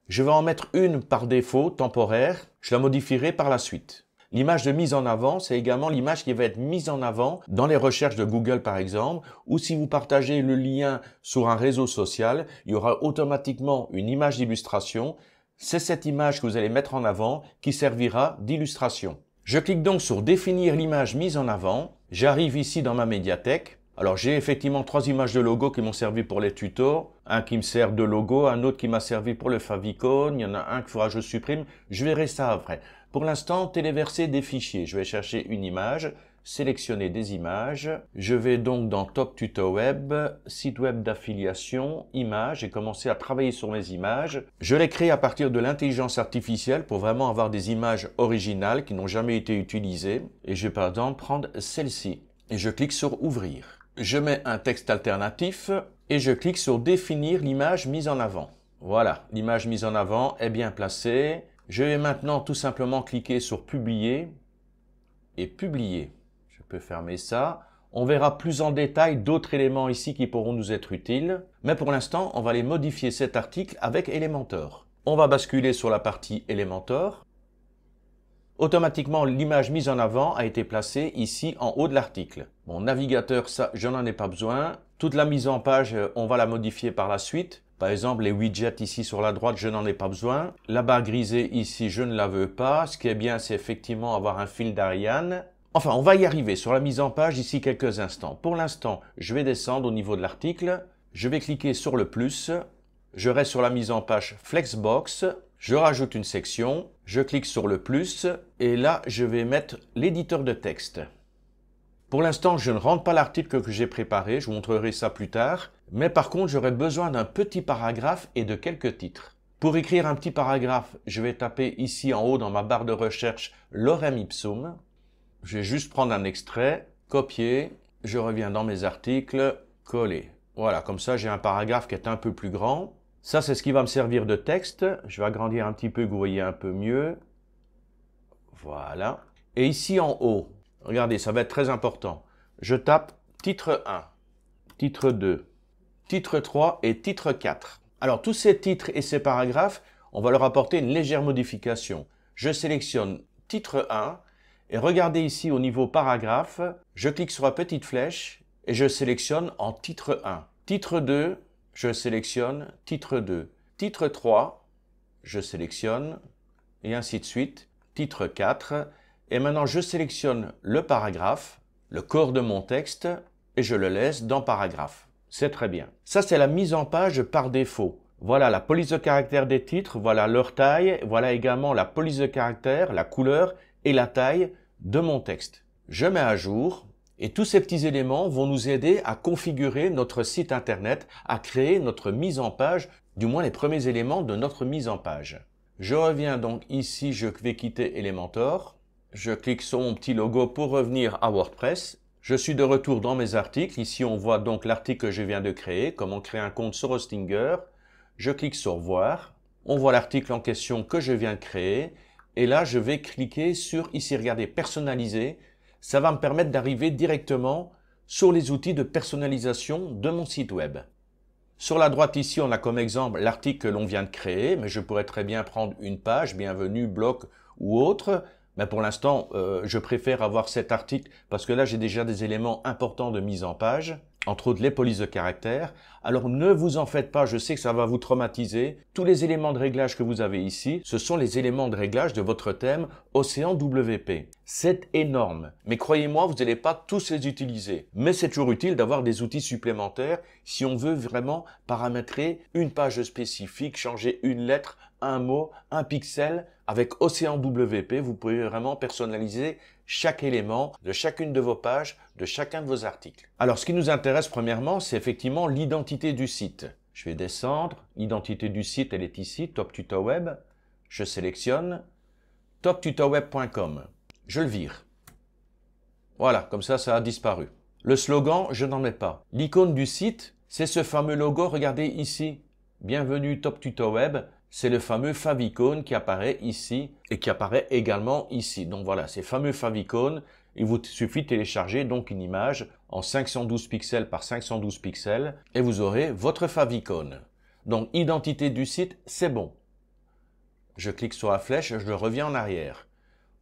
Je vais en mettre une par défaut, temporaire. Je la modifierai par la suite. L'image de mise en avant, c'est également l'image qui va être mise en avant dans les recherches de Google par exemple, ou si vous partagez le lien sur un réseau social, il y aura automatiquement une image d'illustration. C'est cette image que vous allez mettre en avant qui servira d'illustration. Je clique donc sur définir l'image mise en avant. J'arrive ici dans ma médiathèque. Alors j'ai effectivement 3 images de logo qui m'ont servi pour les tutos, un qui me sert de logo, un autre qui m'a servi pour le favicon, il y en a un qu'il faudra que je supprime, je verrai ça après. Pour l'instant, téléverser des fichiers, je vais chercher une image, sélectionner des images, je vais donc dans Top Tuto Web, site web d'affiliation, images, et commencer à travailler sur mes images. Je les crée à partir de l'intelligence artificielle pour vraiment avoir des images originales qui n'ont jamais été utilisées, et je vais par exemple prendre celle-ci, et je clique sur Ouvrir. Je mets un texte alternatif et je clique sur définir l'image mise en avant. Voilà, l'image mise en avant est bien placée. Je vais maintenant tout simplement cliquer sur publier et publier. Je peux fermer ça. On verra plus en détail d'autres éléments ici qui pourront nous être utiles. Mais pour l'instant, on va aller modifier cet article avec Elementor. On va basculer sur la partie Elementor. Automatiquement, l'image mise en avant a été placée ici en haut de l'article. Mon navigateur, ça, je n'en ai pas besoin. Toute la mise en page, on va la modifier par la suite. Par exemple, les widgets ici sur la droite, je n'en ai pas besoin. La barre grisée ici, je ne la veux pas. Ce qui est bien, c'est effectivement avoir un fil d'Ariane. Enfin, on va y arriver sur la mise en page d'ici quelques instants. Pour l'instant, je vais descendre au niveau de l'article. Je vais cliquer sur le plus. Je reste sur la mise en page Flexbox. Je rajoute une section, je clique sur le plus et là je vais mettre l'éditeur de texte. Pour l'instant je ne rentre pas l'article que j'ai préparé, je vous montrerai ça plus tard, mais par contre j'aurai besoin d'un petit paragraphe et de quelques titres. Pour écrire un petit paragraphe, je vais taper ici en haut dans ma barre de recherche Lorem Ipsum. Je vais juste prendre un extrait, copier, je reviens dans mes articles, coller. Voilà, comme ça j'ai un paragraphe qui est un peu plus grand. Ça, c'est ce qui va me servir de texte. Je vais agrandir un petit peu, que vous voyez un peu mieux. Voilà. Et ici en haut, regardez, ça va être très important. je tape titre 1, titre 2, titre 3 et titre 4. Alors tous ces titres et ces paragraphes, on va leur apporter une légère modification. Je sélectionne titre 1 et regardez ici au niveau paragraphe, je clique sur la petite flèche et je sélectionne en titre 1. Titre 2, je sélectionne titre 2. Titre 3, je sélectionne et ainsi de suite. Titre 4 et maintenant je sélectionne le paragraphe, le corps de mon texte et je le laisse dans paragraphe. C'est très bien. Ça c'est la mise en page par défaut. Voilà la police de caractère des titres, voilà leur taille, voilà également la police de caractère, la couleur et la taille de mon texte. Je mets à jour et tous ces petits éléments vont nous aider à configurer notre site internet, à créer notre mise en page, du moins les premiers éléments de notre mise en page. Je reviens donc ici, je vais quitter Elementor, je clique sur mon petit logo pour revenir à WordPress. Je suis de retour dans mes articles, ici on voit donc l'article que je viens de créer, comment créer un compte sur Hostinger. Je clique sur voir, on voit l'article en question que je viens de créer et là je vais cliquer sur ici, regardez, personnaliser. Ça va me permettre d'arriver directement sur les outils de personnalisation de mon site web. Sur la droite ici, on a comme exemple l'article que l'on vient de créer, mais je pourrais très bien prendre une page, bienvenue, bloc ou autre. Mais pour l'instant, je préfère avoir cet article parce que là, j'ai déjà des éléments importants de mise en page, entre autres les polices de caractère. Alors ne vous en faites pas, je sais que ça va vous traumatiser. Tous les éléments de réglage que vous avez ici, ce sont les éléments de réglage de votre thème Océan WP. C'est énorme, mais croyez-moi, vous n'allez pas tous les utiliser. Mais c'est toujours utile d'avoir des outils supplémentaires si on veut vraiment paramétrer une page spécifique, changer une lettre, un mot, un pixel. Avec Océan WP, vous pouvez vraiment personnaliser chaque élément de chacune de vos pages, de chacun de vos articles. Alors, ce qui nous intéresse premièrement, c'est effectivement l'identité du site. Je vais descendre. L'identité du site, elle est ici, Top Tuto Web. Je sélectionne toptutoweb.com. Je le vire. Voilà, comme ça a disparu. Le slogan, je n'en mets pas. L'icône du site, c'est ce fameux logo, regardez ici. Bienvenue Top Tuto Web. C'est le fameux favicon qui apparaît ici et qui apparaît également ici. Donc voilà, ces fameux favicons, il vous suffit de télécharger donc une image en 512 pixels par 512 pixels et vous aurez votre favicon. Donc identité du site, c'est bon. Je clique sur la flèche, je reviens en arrière.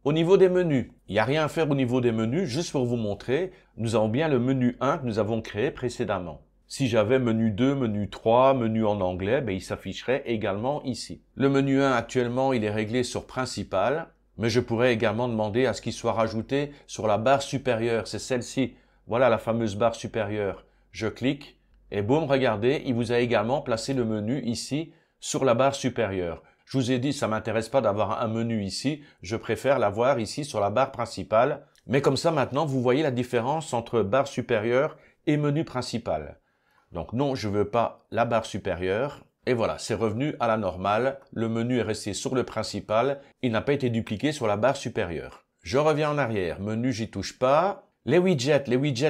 Au niveau des menus, il n'y a rien à faire au niveau des menus, juste pour vous montrer, nous avons bien le menu 1 que nous avons créé précédemment. Si j'avais menu 2, menu 3, menu en anglais, il s'afficherait également ici. Le menu 1 actuellement, il est réglé sur principal, mais je pourrais également demander à ce qu'il soit rajouté sur la barre supérieure. C'est celle-ci. Voilà la fameuse barre supérieure. Je clique et boum, regardez, il vous a également placé le menu ici sur la barre supérieure. Je vous ai dit, ça m'intéresse pas d'avoir un menu ici. Je préfère l'avoir ici sur la barre principale. Mais comme ça, maintenant, vous voyez la différence entre barre supérieure et menu principal. Donc non, je veux pas la barre supérieure. Et voilà, c'est revenu à la normale. Le menu est resté sur le principal. Il n'a pas été dupliqué sur la barre supérieure. Je reviens en arrière. Menu, j'y touche pas. Les widgets,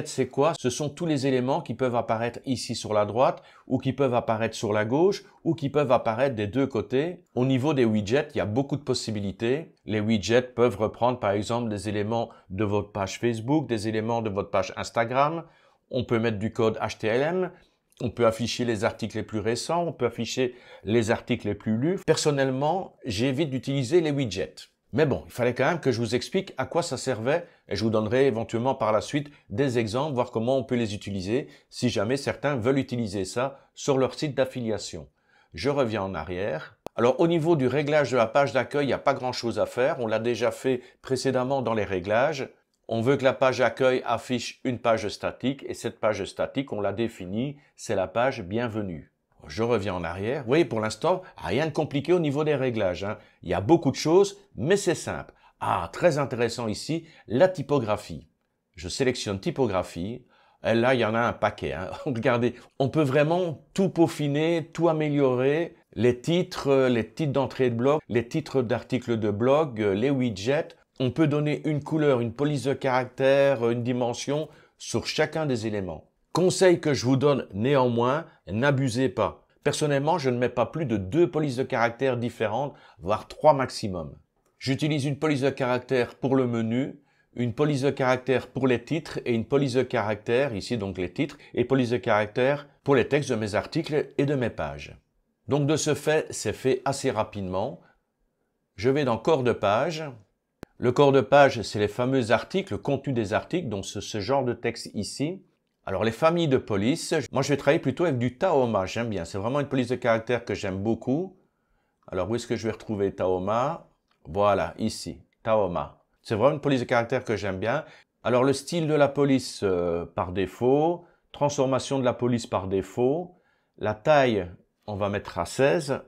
c'est quoi? Ce sont tous les éléments qui peuvent apparaître ici sur la droite, ou qui peuvent apparaître sur la gauche, ou qui peuvent apparaître des deux côtés. Au niveau des widgets, il y a beaucoup de possibilités. Les widgets peuvent reprendre par exemple des éléments de votre page Facebook, des éléments de votre page Instagram. On peut mettre du code HTML. On peut afficher les articles les plus récents, on peut afficher les articles les plus lus. Personnellement, j'évite d'utiliser les widgets. Mais bon, il fallait quand même que je vous explique à quoi ça servait et je vous donnerai éventuellement par la suite des exemples, voir comment on peut les utiliser si jamais certains veulent utiliser ça sur leur site d'affiliation. Je reviens en arrière. Alors au niveau du réglage de la page d'accueil, il n'y a pas grand chose à faire. On l'a déjà fait précédemment dans les réglages. On veut que la page accueil affiche une page statique et cette page statique, on l'a définie, c'est la page bienvenue. Je reviens en arrière. Vous voyez, pour l'instant, rien de compliqué au niveau des réglages. Il y a beaucoup de choses, mais c'est simple. Ah, très intéressant ici, la typographie. Je sélectionne typographie. Et là, il y en a un paquet. Regardez, on peut vraiment tout peaufiner, tout améliorer. Les titres d'entrée de blog, les titres d'articles de blog, les widgets. On peut donner une couleur, une police de caractère, une dimension sur chacun des éléments. Conseil que je vous donne néanmoins, n'abusez pas. Personnellement, je ne mets pas plus de 2 polices de caractère différentes, voire 3 maximum. J'utilise une police de caractère pour le menu, une police de caractère pour les titres et une police de caractère, ici donc les titres, et police de caractère pour les textes de mes articles et de mes pages. Donc de ce fait, c'est fait assez rapidement. Je vais dans corps de page. Le corps de page, c'est les fameux articles, le contenu des articles, donc ce genre de texte ici. Alors les familles de police, moi je vais travailler plutôt avec du Tahoma, j'aime bien. C'est vraiment une police de caractère que j'aime beaucoup. Alors où est-ce que je vais retrouver Tahoma? Voilà, ici, Tahoma. C'est vraiment une police de caractère que j'aime bien. Alors le style de la police par défaut, transformation de la police par défaut, la taille, on va mettre à 16.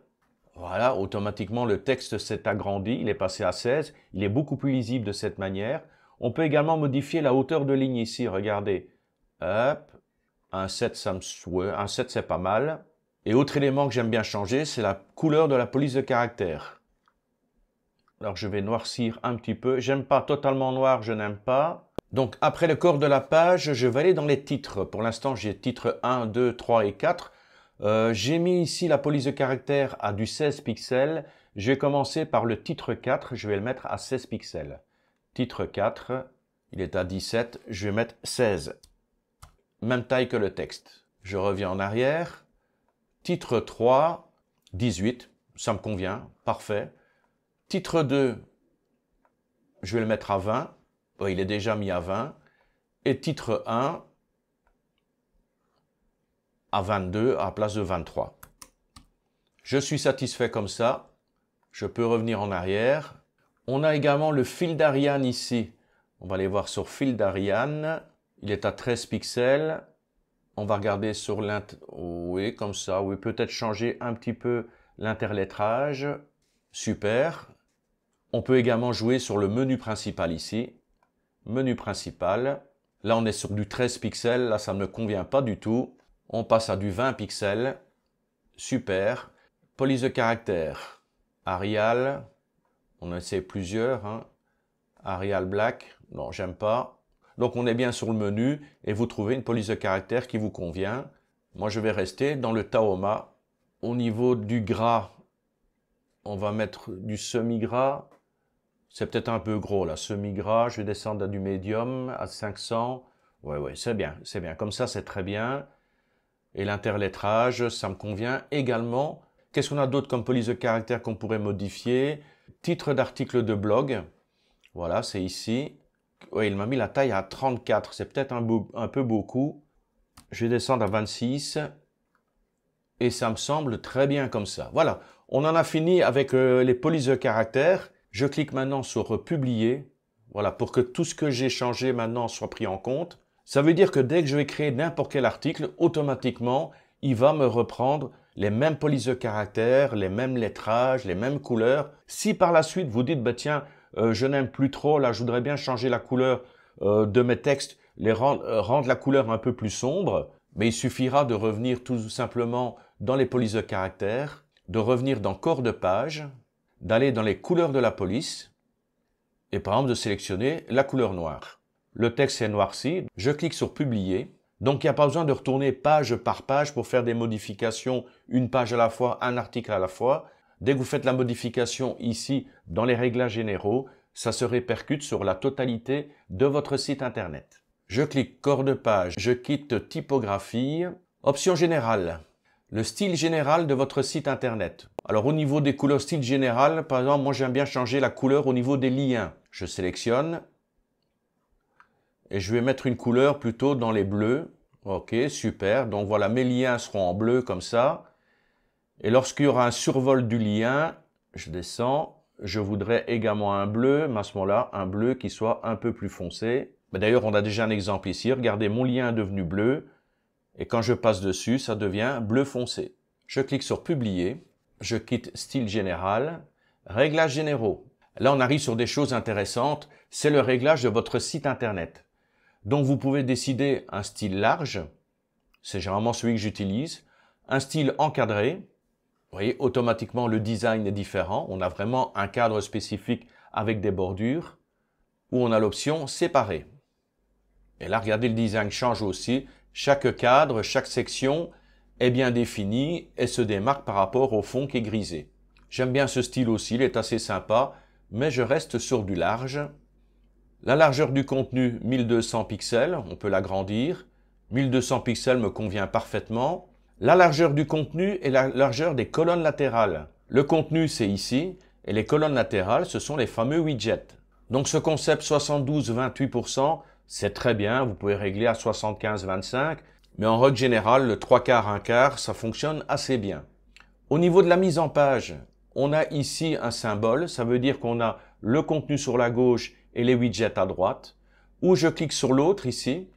Voilà, automatiquement le texte s'est agrandi, il est passé à 16. Il est beaucoup plus lisible de cette manière. On peut également modifier la hauteur de ligne ici, regardez. Hop, un 7, un 7 c'est pas mal. Et autre élément que j'aime bien changer, c'est la couleur de la police de caractère. Alors je vais noircir un petit peu. J'aime pas totalement noir, je n'aime pas. Donc après le corps de la page, je vais aller dans les titres. Pour l'instant, j'ai titre 1, 2, 3 et 4. J'ai mis ici la police de caractère à du 16 pixels. Je vais commencer par le titre 4. Je vais le mettre à 16 pixels. Titre 4, il est à 17. Je vais mettre 16. Même taille que le texte. Je reviens en arrière. Titre 3, 18. Ça me convient. Parfait. Titre 2, je vais le mettre à 20. Oh, il est déjà mis à 20. Et titre 1, à 22 à la place de 23. Je suis satisfait comme ça. Je peux revenir en arrière. On a également le fil d'Ariane ici. On va aller voir sur fil d'Ariane. Il est à 13 pixels. On va regarder sur oui, comme ça. Oui, peut-être changer un petit peu l'interlettrage. Super. On peut également jouer sur le menu principal ici. Menu principal. Là, on est sur du 13 pixels. Là, ça ne me convient pas du tout. On passe à du 20 pixels. Super. Police de caractère. Arial. On essaie plusieurs. Hein. Arial Black. Non, j'aime pas. Donc on est bien sur le menu et vous trouvez une police de caractère qui vous convient. Moi je vais rester dans le Tahoma. Au niveau du gras, on va mettre du semi-gras. C'est peut-être un peu gros là, semi-gras. Je vais descendre à du médium, à 500. Ouais, c'est bien, c'est bien. Comme ça c'est très bien. Et l'interlettrage, ça me convient également. Qu'est-ce qu'on a d'autre comme police de caractère qu'on pourrait modifier? Titre d'article de blog. Voilà, c'est ici. Oui, il m'a mis la taille à 34. C'est peut-être un peu beaucoup. Je vais descendre à 26. Et ça me semble très bien comme ça. Voilà, on en a fini avec les polices de caractère. Je clique maintenant sur publier. Voilà, pour que tout ce que j'ai changé maintenant soit pris en compte. Ça veut dire que dès que je vais créer n'importe quel article, automatiquement, il va me reprendre les mêmes polices de caractère, les mêmes lettrages, les mêmes couleurs. Si par la suite vous dites, bah, tiens, je n'aime plus trop, là je voudrais bien changer la couleur de mes textes, rendre la couleur un peu plus sombre, mais il suffira de revenir tout simplement dans les polices de caractère, de revenir dans corps de page, d'aller dans les couleurs de la police, et par exemple de sélectionner la couleur noire. Le texte est noirci, je clique sur publier, donc il n'y a pas besoin de retourner page par page pour faire des modifications, une page à la fois, un article à la fois. Dès que vous faites la modification ici, dans les réglages généraux, ça se répercute sur la totalité de votre site internet. Je clique corps de page, je quitte typographie, option générale, le style général de votre site internet. Alors au niveau des couleurs style général, par exemple, moi j'aime bien changer la couleur au niveau des liens. Je sélectionne et je vais mettre une couleur plutôt dans les bleus. Ok, super, donc voilà, mes liens seront en bleu comme ça. Et lorsqu'il y aura un survol du lien, je descends, je voudrais également un bleu, mais à ce moment-là, un bleu qui soit un peu plus foncé. D'ailleurs, on a déjà un exemple ici. Regardez, mon lien est devenu bleu. Et quand je passe dessus, ça devient bleu foncé. Je clique sur publier. Je quitte style général. Réglages généraux. Là, on arrive sur des choses intéressantes. C'est le réglage de votre site internet. Donc, vous pouvez décider un style large. C'est généralement celui que j'utilise. Un style encadré. Vous voyez, automatiquement, le design est différent. On a vraiment un cadre spécifique avec des bordures. Ou on a l'option séparé. Et là, regardez, le design change aussi. Chaque cadre, chaque section est bien définie et se démarque par rapport au fond qui est grisé. J'aime bien ce style aussi, il est assez sympa, mais je reste sur du large. La largeur du contenu, 1200 pixels, on peut l'agrandir. 1200 pixels me convient parfaitement. La largeur du contenu et la largeur des colonnes latérales. Le contenu, c'est ici, et les colonnes latérales, ce sont les fameux widgets. Donc ce concept 72-28%, c'est très bien, vous pouvez régler à 75-25%, mais en règle générale, le 3/4, 1/4, ça fonctionne assez bien. Au niveau de la mise en page, on a ici un symbole, ça veut dire qu'on a le contenu sur la gauche et les widgets à droite, ou je clique sur l'autre ici.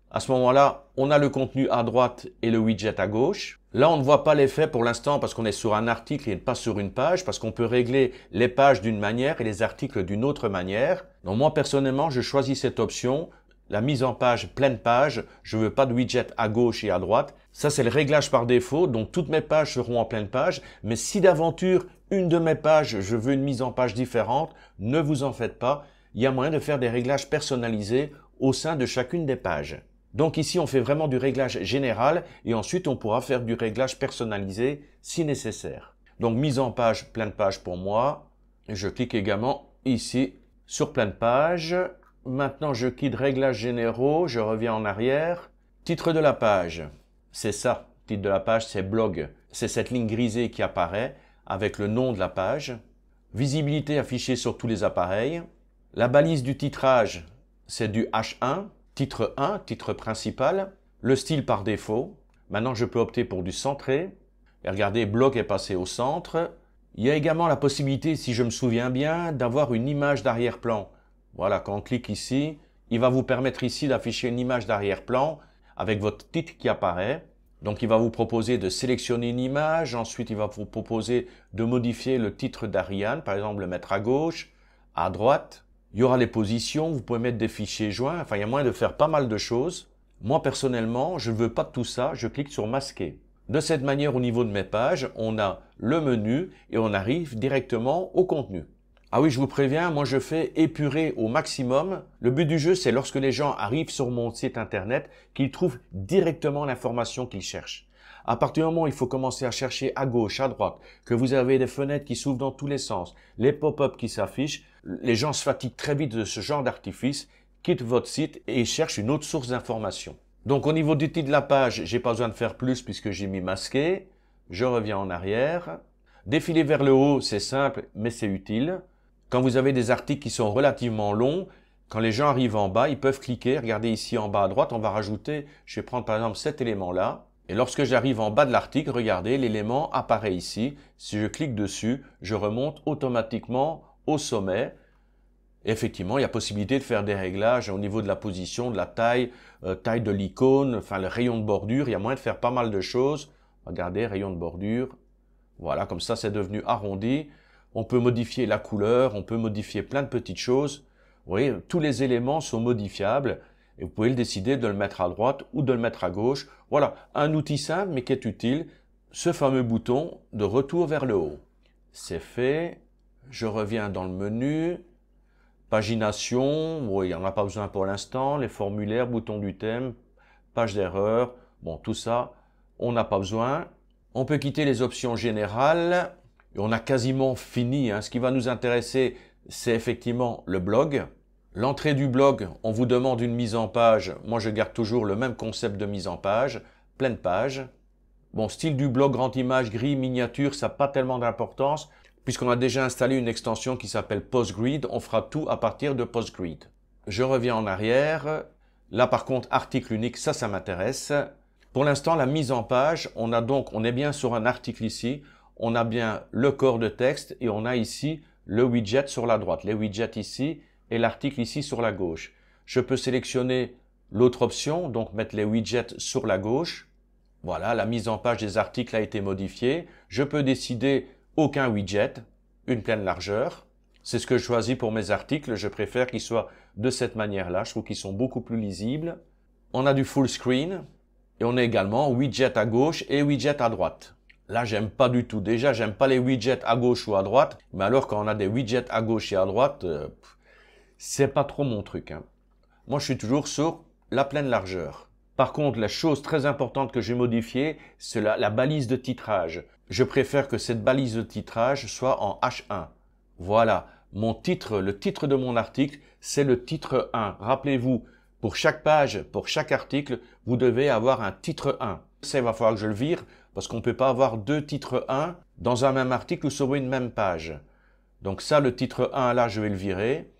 À ce moment-là, on a le contenu à droite et le widget à gauche. Là, on ne voit pas l'effet pour l'instant parce qu'on est sur un article et pas sur une page, parce qu'on peut régler les pages d'une manière et les articles d'une autre manière. Donc moi, personnellement, je choisis cette option, la mise en page pleine page. Je veux pas de widget à gauche et à droite. Ça, c'est le réglage par défaut, donc toutes mes pages seront en pleine page. Mais si d'aventure, une de mes pages, je veux une mise en page différente, ne vous en faites pas. Il y a moyen de faire des réglages personnalisés au sein de chacune des pages. Donc ici, on fait vraiment du réglage général et ensuite, on pourra faire du réglage personnalisé si nécessaire. Donc, mise en page, pleine page pour moi. Je clique également ici sur pleine page. Maintenant, je quitte réglages généraux, je reviens en arrière. Titre de la page, c'est ça. Titre de la page, c'est blog. C'est cette ligne grisée qui apparaît avec le nom de la page. Visibilité affichée sur tous les appareils. La balise du titrage, c'est du H1. Titre 1, titre principal, le style par défaut. Maintenant, je peux opter pour du centré. Et regardez, blog est passé au centre. Il y a également la possibilité, si je me souviens bien, d'avoir une image d'arrière-plan. Voilà, quand on clique ici, il va vous permettre ici d'afficher une image d'arrière-plan avec votre titre qui apparaît. Donc, il va vous proposer de sélectionner une image. Ensuite, il va vous proposer de modifier le titre d'Ariane, par exemple, le mettre à gauche, à droite. Il y aura les positions, vous pouvez mettre des fichiers joints, enfin il y a moyen de faire pas mal de choses. Moi personnellement, je ne veux pas de tout ça, je clique sur masquer. De cette manière, au niveau de mes pages, on a le menu et on arrive directement au contenu. Ah oui, je vous préviens, moi je fais épurer au maximum. Le but du jeu, c'est lorsque les gens arrivent sur mon site internet, qu'ils trouvent directement l'information qu'ils cherchent. À partir du moment où il faut commencer à chercher à gauche, à droite, que vous avez des fenêtres qui s'ouvrent dans tous les sens, les pop-up qui s'affichent, les gens se fatiguent très vite de ce genre d'artifice, quittent votre site et cherchent une autre source d'information. Donc au niveau du titre de la page, j'ai pas besoin de faire plus puisque j'ai mis masqué. Je reviens en arrière. Défiler vers le haut, c'est simple, mais c'est utile. Quand vous avez des articles qui sont relativement longs, quand les gens arrivent en bas, ils peuvent cliquer. Regardez ici en bas à droite, on va rajouter, je vais prendre par exemple cet élément-là. Et lorsque j'arrive en bas de l'article, regardez, l'élément apparaît ici. Si je clique dessus, je remonte automatiquement au sommet. Et effectivement, il y a possibilité de faire des réglages au niveau de la position, de la taille, taille de l'icône, enfin le rayon de bordure. Il y a moyen de faire pas mal de choses. Regardez, rayon de bordure. Voilà, comme ça, c'est devenu arrondi. On peut modifier la couleur, on peut modifier plein de petites choses. Vous voyez, tous les éléments sont modifiables. Et vous pouvez le décider de le mettre à droite ou de le mettre à gauche. Voilà, un outil simple mais qui est utile, ce fameux bouton de retour vers le haut. C'est fait, je reviens dans le menu, pagination, oui, il n'y en a pas besoin pour l'instant, les formulaires, bouton du thème, page d'erreur, bon tout ça, on n'a pas besoin. On peut quitter les options générales et on a quasiment fini. Ce qui va nous intéresser, c'est effectivement le blog. L'entrée du blog, on vous demande une mise en page. Moi, je garde toujours le même concept de mise en page, pleine page. Bon, style du blog, grande image, gris, miniature, ça n'a pas tellement d'importance puisqu'on a déjà installé une extension qui s'appelle PostGrid. On fera tout à partir de PostGrid. Je reviens en arrière. Là, par contre, article unique, ça m'intéresse. Pour l'instant, la mise en page, on est bien sur un article ici. On a bien le corps de texte et on a ici le widget sur la droite. Les widgets ici et l'article ici sur la gauche. Je peux sélectionner l'autre option, donc mettre les widgets sur la gauche. Voilà, la mise en page des articles a été modifiée. Je peux décider aucun widget, une pleine largeur. C'est ce que je choisis pour mes articles. Je préfère qu'ils soient de cette manière-là. Je trouve qu'ils sont beaucoup plus lisibles. On a du full screen et on a également widget à gauche et widget à droite. Là, j'aime pas du tout. Déjà, j'aime pas les widgets à gauche ou à droite. Mais alors, quand on a des widgets à gauche et à droite, c'est pas trop mon truc. Moi, je suis toujours sur la pleine largeur. Par contre, la chose très importante que j'ai modifiée, c'est la balise de titrage. Je préfère que cette balise de titrage soit en H1. Voilà. mon titre, le titre de mon article, c'est le titre 1. Rappelez-vous, pour chaque page, pour chaque article, vous devez avoir un titre 1. Ça, il va falloir que je le vire parce qu'on ne peut pas avoir deux titres 1 dans un même article ou sur une même page. Donc ça, le titre 1, là, je vais le virer.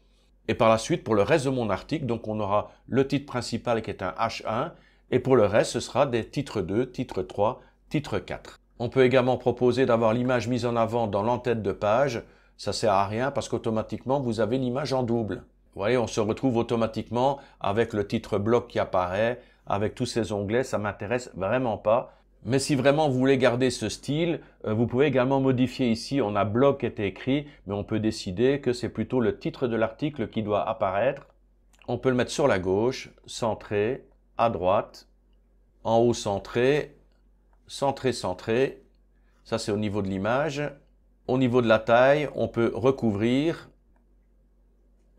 Et par la suite, pour le reste de mon article, donc on aura le titre principal qui est un H1. Et pour le reste, ce sera des titres 2, titre 3, titre 4. On peut également proposer d'avoir l'image mise en avant dans l'entête de page. Ça sert à rien parce qu'automatiquement, vous avez l'image en double. Vous voyez, on se retrouve automatiquement avec le titre bloc qui apparaît, avec tous ces onglets, ça m'intéresse vraiment pas. Mais si vraiment vous voulez garder ce style, vous pouvez également modifier ici, on a bloc qui est écrit, mais on peut décider que c'est plutôt le titre de l'article qui doit apparaître. On peut le mettre sur la gauche, centré, à droite, en haut centré, centré, centré. Ça c'est au niveau de l'image. Au niveau de la taille, on peut recouvrir.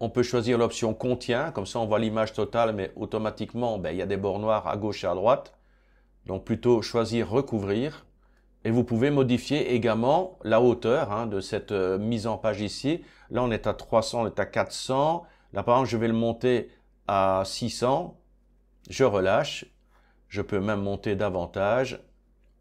On peut choisir l'option contient, comme ça on voit l'image totale, mais automatiquement, il y a des bords noirs à gauche et à droite. Donc plutôt choisir recouvrir. Et vous pouvez modifier également la hauteur de cette mise en page ici. Là on est à 300, on est à 400. Là par exemple je vais le monter à 600. Je relâche. Je peux même monter davantage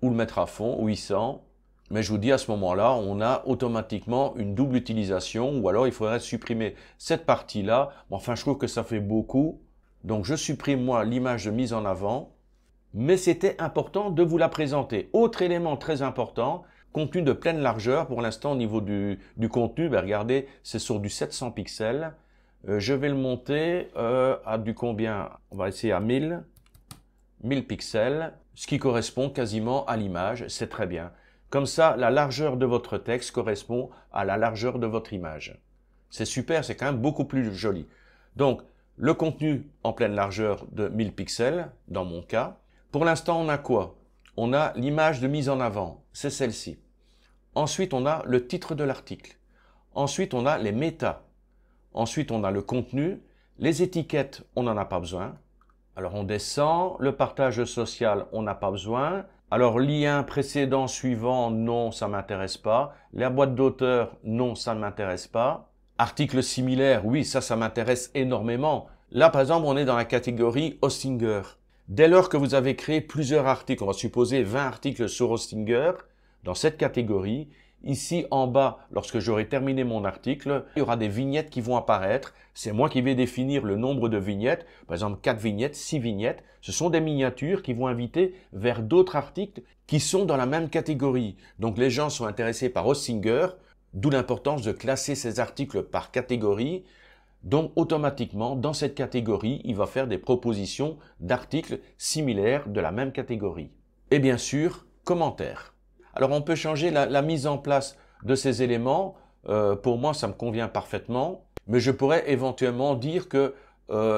ou le mettre à fond, 800. Mais je vous dis à ce moment-là, on a automatiquement une double utilisation ou alors il faudrait supprimer cette partie-là. Enfin, je trouve que ça fait beaucoup. Donc, je supprime moi l'image de mise en avant. Mais c'était important de vous la présenter. Autre élément très important, contenu de pleine largeur. Pour l'instant, au niveau du contenu, regardez, c'est sur du 700 pixels. Je vais le monter à du combien? On va essayer à 1000 pixels, ce qui correspond quasiment à l'image. C'est très bien. Comme ça, la largeur de votre texte correspond à la largeur de votre image. C'est super, c'est quand même beaucoup plus joli. Donc, le contenu en pleine largeur de 1000 pixels, dans mon cas. Pour l'instant, on a quoi? On a l'image de mise en avant, c'est celle-ci. Ensuite, on a le titre de l'article. Ensuite, on a les métas. Ensuite, on a le contenu. Les étiquettes, on n'en a pas besoin. Alors, on descend. Le partage social, on n'a pas besoin. Alors, lien précédent, suivant, non, ça ne m'intéresse pas. La boîte d'auteur, non, ça ne m'intéresse pas. Article similaire, oui, ça m'intéresse énormément. Là, par exemple, on est dans la catégorie Hostinger. Dès lors que vous avez créé plusieurs articles, on va supposer 20 articles sur Hostinger, dans cette catégorie, ici en bas, lorsque j'aurai terminé mon article, il y aura des vignettes qui vont apparaître. C'est moi qui vais définir le nombre de vignettes. Par exemple, 4 vignettes, 6 vignettes. Ce sont des miniatures qui vont inviter vers d'autres articles qui sont dans la même catégorie. Donc les gens sont intéressés par Hostinger, d'où l'importance de classer ces articles par catégorie. Donc automatiquement, dans cette catégorie, il va faire des propositions d'articles similaires de la même catégorie. Et bien sûr, commentaires. Alors on peut changer la mise en place de ces éléments. Pour moi, ça me convient parfaitement. Mais je pourrais éventuellement dire que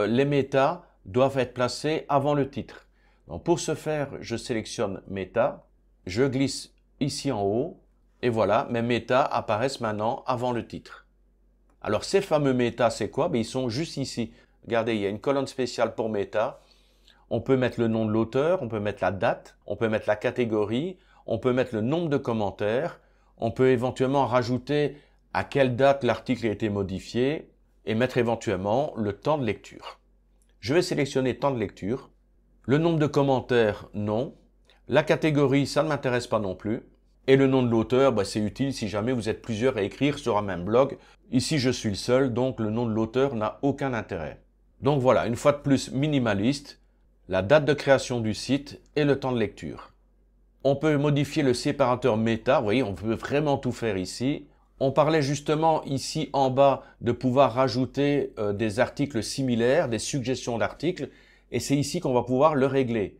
les métas doivent être placés avant le titre. Donc pour ce faire, je sélectionne méta, je glisse ici en haut, et voilà, mes métas apparaissent maintenant avant le titre. Alors ces fameux métas, c'est quoi? Ils sont juste ici. Regardez, il y a une colonne spéciale pour méta. On peut mettre le nom de l'auteur, on peut mettre la date, on peut mettre la catégorie, on peut mettre le nombre de commentaires, on peut éventuellement rajouter à quelle date l'article a été modifié et mettre éventuellement le temps de lecture. Je vais sélectionner temps de lecture. Le nombre de commentaires, non. La catégorie, ça ne m'intéresse pas non plus. Et le nom de l'auteur, c'est utile si jamais vous êtes plusieurs à écrire sur un même blog. Ici, je suis le seul, donc le nom de l'auteur n'a aucun intérêt. Donc voilà, une fois de plus minimaliste, la date de création du site et le temps de lecture. On peut modifier le séparateur méta, vous voyez, on peut vraiment tout faire ici. On parlait justement ici en bas de pouvoir rajouter des articles similaires, des suggestions d'articles, et c'est ici qu'on va pouvoir le régler.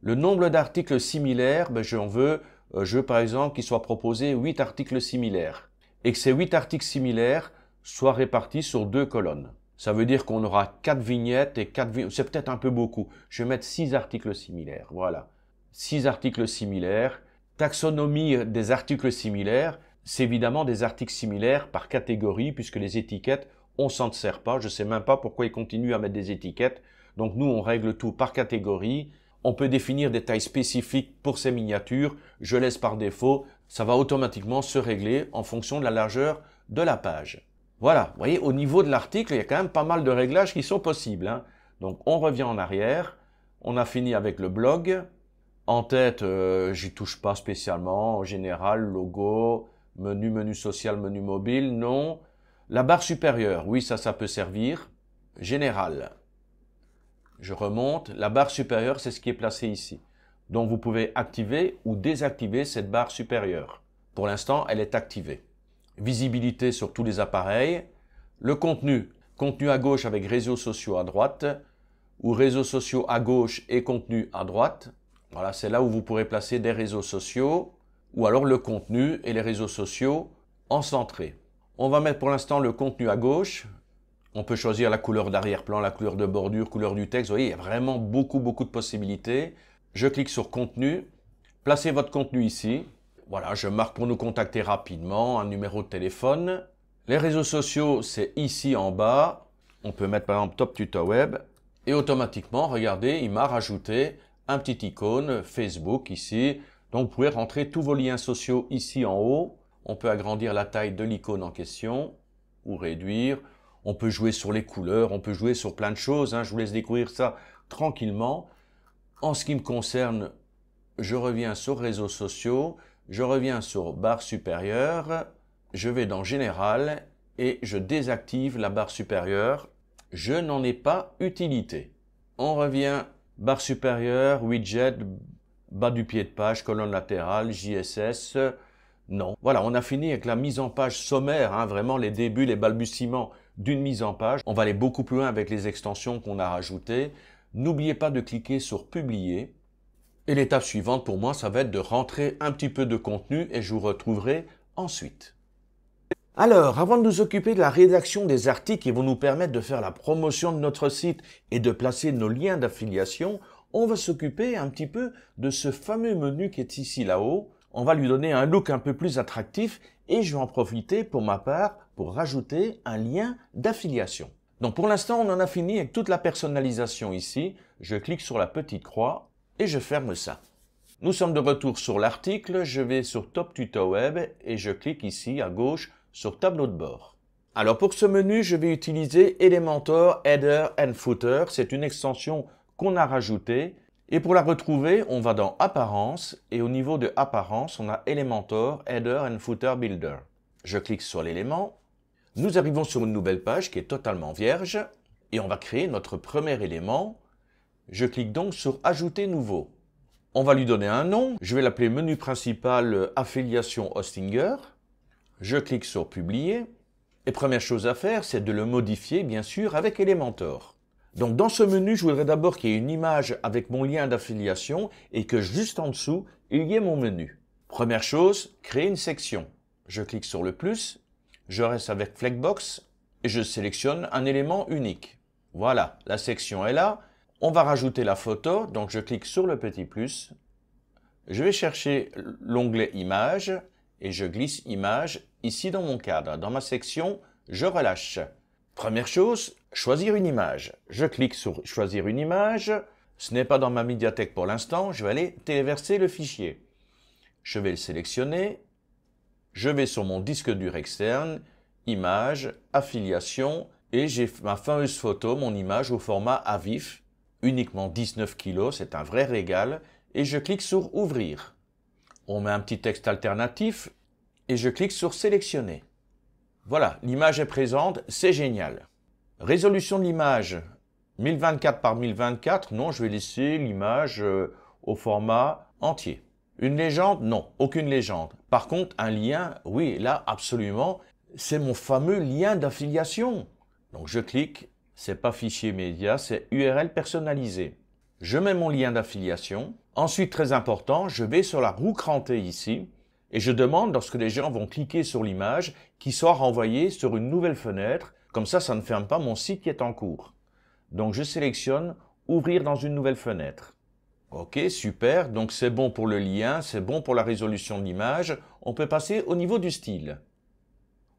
Le nombre d'articles similaires, je veux par exemple qu'il soit proposé 8 articles similaires, et que ces 8 articles similaires soient répartis sur 2 colonnes. Ça veut dire qu'on aura 4 vignettes et 4 vignettes, c'est peut-être un peu beaucoup. Je vais mettre 6 articles similaires, voilà. 6 articles similaires. Taxonomie des articles similaires, c'est évidemment des articles similaires par catégorie, puisque les étiquettes, on s'en sert pas. Je sais même pas pourquoi ils continuent à mettre des étiquettes. Donc nous, on règle tout par catégorie. On peut définir des tailles spécifiques pour ces miniatures. Je laisse par défaut. Ça va automatiquement se régler en fonction de la largeur de la page. Voilà, vous voyez, au niveau de l'article, il y a quand même pas mal de réglages qui sont possibles, hein. Donc, on revient en arrière. On a fini avec le blog. En tête, j'y touche pas spécialement. En général, logo, menu social, menu mobile, non. La barre supérieure, oui, ça peut servir. Général. Je remonte. La barre supérieure, c'est ce qui est placé ici. Donc, vous pouvez activer ou désactiver cette barre supérieure. Pour l'instant, elle est activée. Visibilité sur tous les appareils. Le contenu. Contenu à gauche avec réseaux sociaux à droite. Ou réseaux sociaux à gauche et contenu à droite. Voilà, c'est là où vous pourrez placer des réseaux sociaux. Ou alors le contenu et les réseaux sociaux en centré. On va mettre pour l'instant le contenu à gauche. On peut choisir la couleur d'arrière-plan, la couleur de bordure, couleur du texte. Vous voyez, il y a vraiment beaucoup de possibilités. Je clique sur contenu. Placez votre contenu ici. Voilà, je marque pour nous contacter rapidement, un numéro de téléphone. Les réseaux sociaux, c'est ici en bas. On peut mettre par exemple Top Tuto Web. Et automatiquement, regardez, il m'a rajouté un petit icône Facebook ici. Donc, vous pouvez rentrer tous vos liens sociaux ici en haut. On peut agrandir la taille de l'icône en question ou réduire. On peut jouer sur les couleurs, on peut jouer sur plein de choses, hein. Je vous laisse découvrir ça tranquillement. En ce qui me concerne, je reviens sur réseaux sociaux, je reviens sur barre supérieure, je vais dans Général et je désactive la barre supérieure. Je n'en ai pas utilité. On revient, barre supérieure, widget, bas du pied de page, colonne latérale, JSS, non. Voilà, on a fini avec la mise en page sommaire, hein, vraiment les débuts, les balbutiements d'une mise en page. On va aller beaucoup plus loin avec les extensions qu'on a rajoutées. N'oubliez pas de cliquer sur publier. Et l'étape suivante pour moi, ça va être de rentrer un petit peu de contenu et je vous retrouverai ensuite. Alors, avant de nous occuper de la rédaction des articles qui vont nous permettre de faire la promotion de notre site et de placer nos liens d'affiliation, on va s'occuper un petit peu de ce fameux menu qui est ici là-haut. On va lui donner un look un peu plus attractif et je vais en profiter pour ma part pour rajouter un lien d'affiliation. Donc pour l'instant, on en a fini avec toute la personnalisation ici. Je clique sur la petite croix et je ferme ça. Nous sommes de retour sur l'article. Je vais sur Top Tuto Web et je clique ici à gauche sur Tableau de bord. Alors pour ce menu, je vais utiliser Elementor Header and Footer. C'est une extension qu'on a rajoutée. Et pour la retrouver, on va dans Apparence et au niveau de Apparence, on a Elementor Header and Footer Builder. Je clique sur l'élément. Nous arrivons sur une nouvelle page qui est totalement vierge et on va créer notre premier élément. Je clique donc sur Ajouter nouveau. On va lui donner un nom. Je vais l'appeler menu principal affiliation Hostinger. Je clique sur Publier. Et première chose à faire, c'est de le modifier, bien sûr, avec Elementor. Donc, dans ce menu, je voudrais d'abord qu'il y ait une image avec mon lien d'affiliation et que juste en dessous, il y ait mon menu. Première chose, créer une section. Je clique sur le plus. Je reste avec Flexbox et je sélectionne un élément unique. Voilà, la section est là. On va rajouter la photo. Donc, je clique sur le petit plus. Je vais chercher l'onglet Images et je glisse Image ici dans mon cadre. Dans ma section, je relâche. Première chose, choisir une image. Je clique sur Choisir une image. Ce n'est pas dans ma médiathèque pour l'instant. Je vais aller téléverser le fichier. Je vais le sélectionner. Je vais sur mon disque dur externe, Image, Affiliation, et j'ai ma fameuse photo, mon image au format AVIF, uniquement 19 kg, c'est un vrai régal, et je clique sur Ouvrir. On met un petit texte alternatif, et je clique sur Sélectionner. Voilà, l'image est présente, c'est génial. Résolution de l'image, 1024 par 1024, non, je vais laisser l'image au format entier. Une légende? Non, aucune légende. Par contre, un lien, oui, là, absolument, c'est mon fameux lien d'affiliation. Donc, je clique, c'est pas fichier média, c'est URL personnalisé. Je mets mon lien d'affiliation. Ensuite, très important, je vais sur la roue crantée ici et je demande, lorsque les gens vont cliquer sur l'image, qu'il soit renvoyé sur une nouvelle fenêtre. Comme ça ne ferme pas mon site qui est en cours. Donc, je sélectionne Ouvrir dans une nouvelle fenêtre. Ok, super. Donc, c'est bon pour le lien, c'est bon pour la résolution de l'image. On peut passer au niveau du style.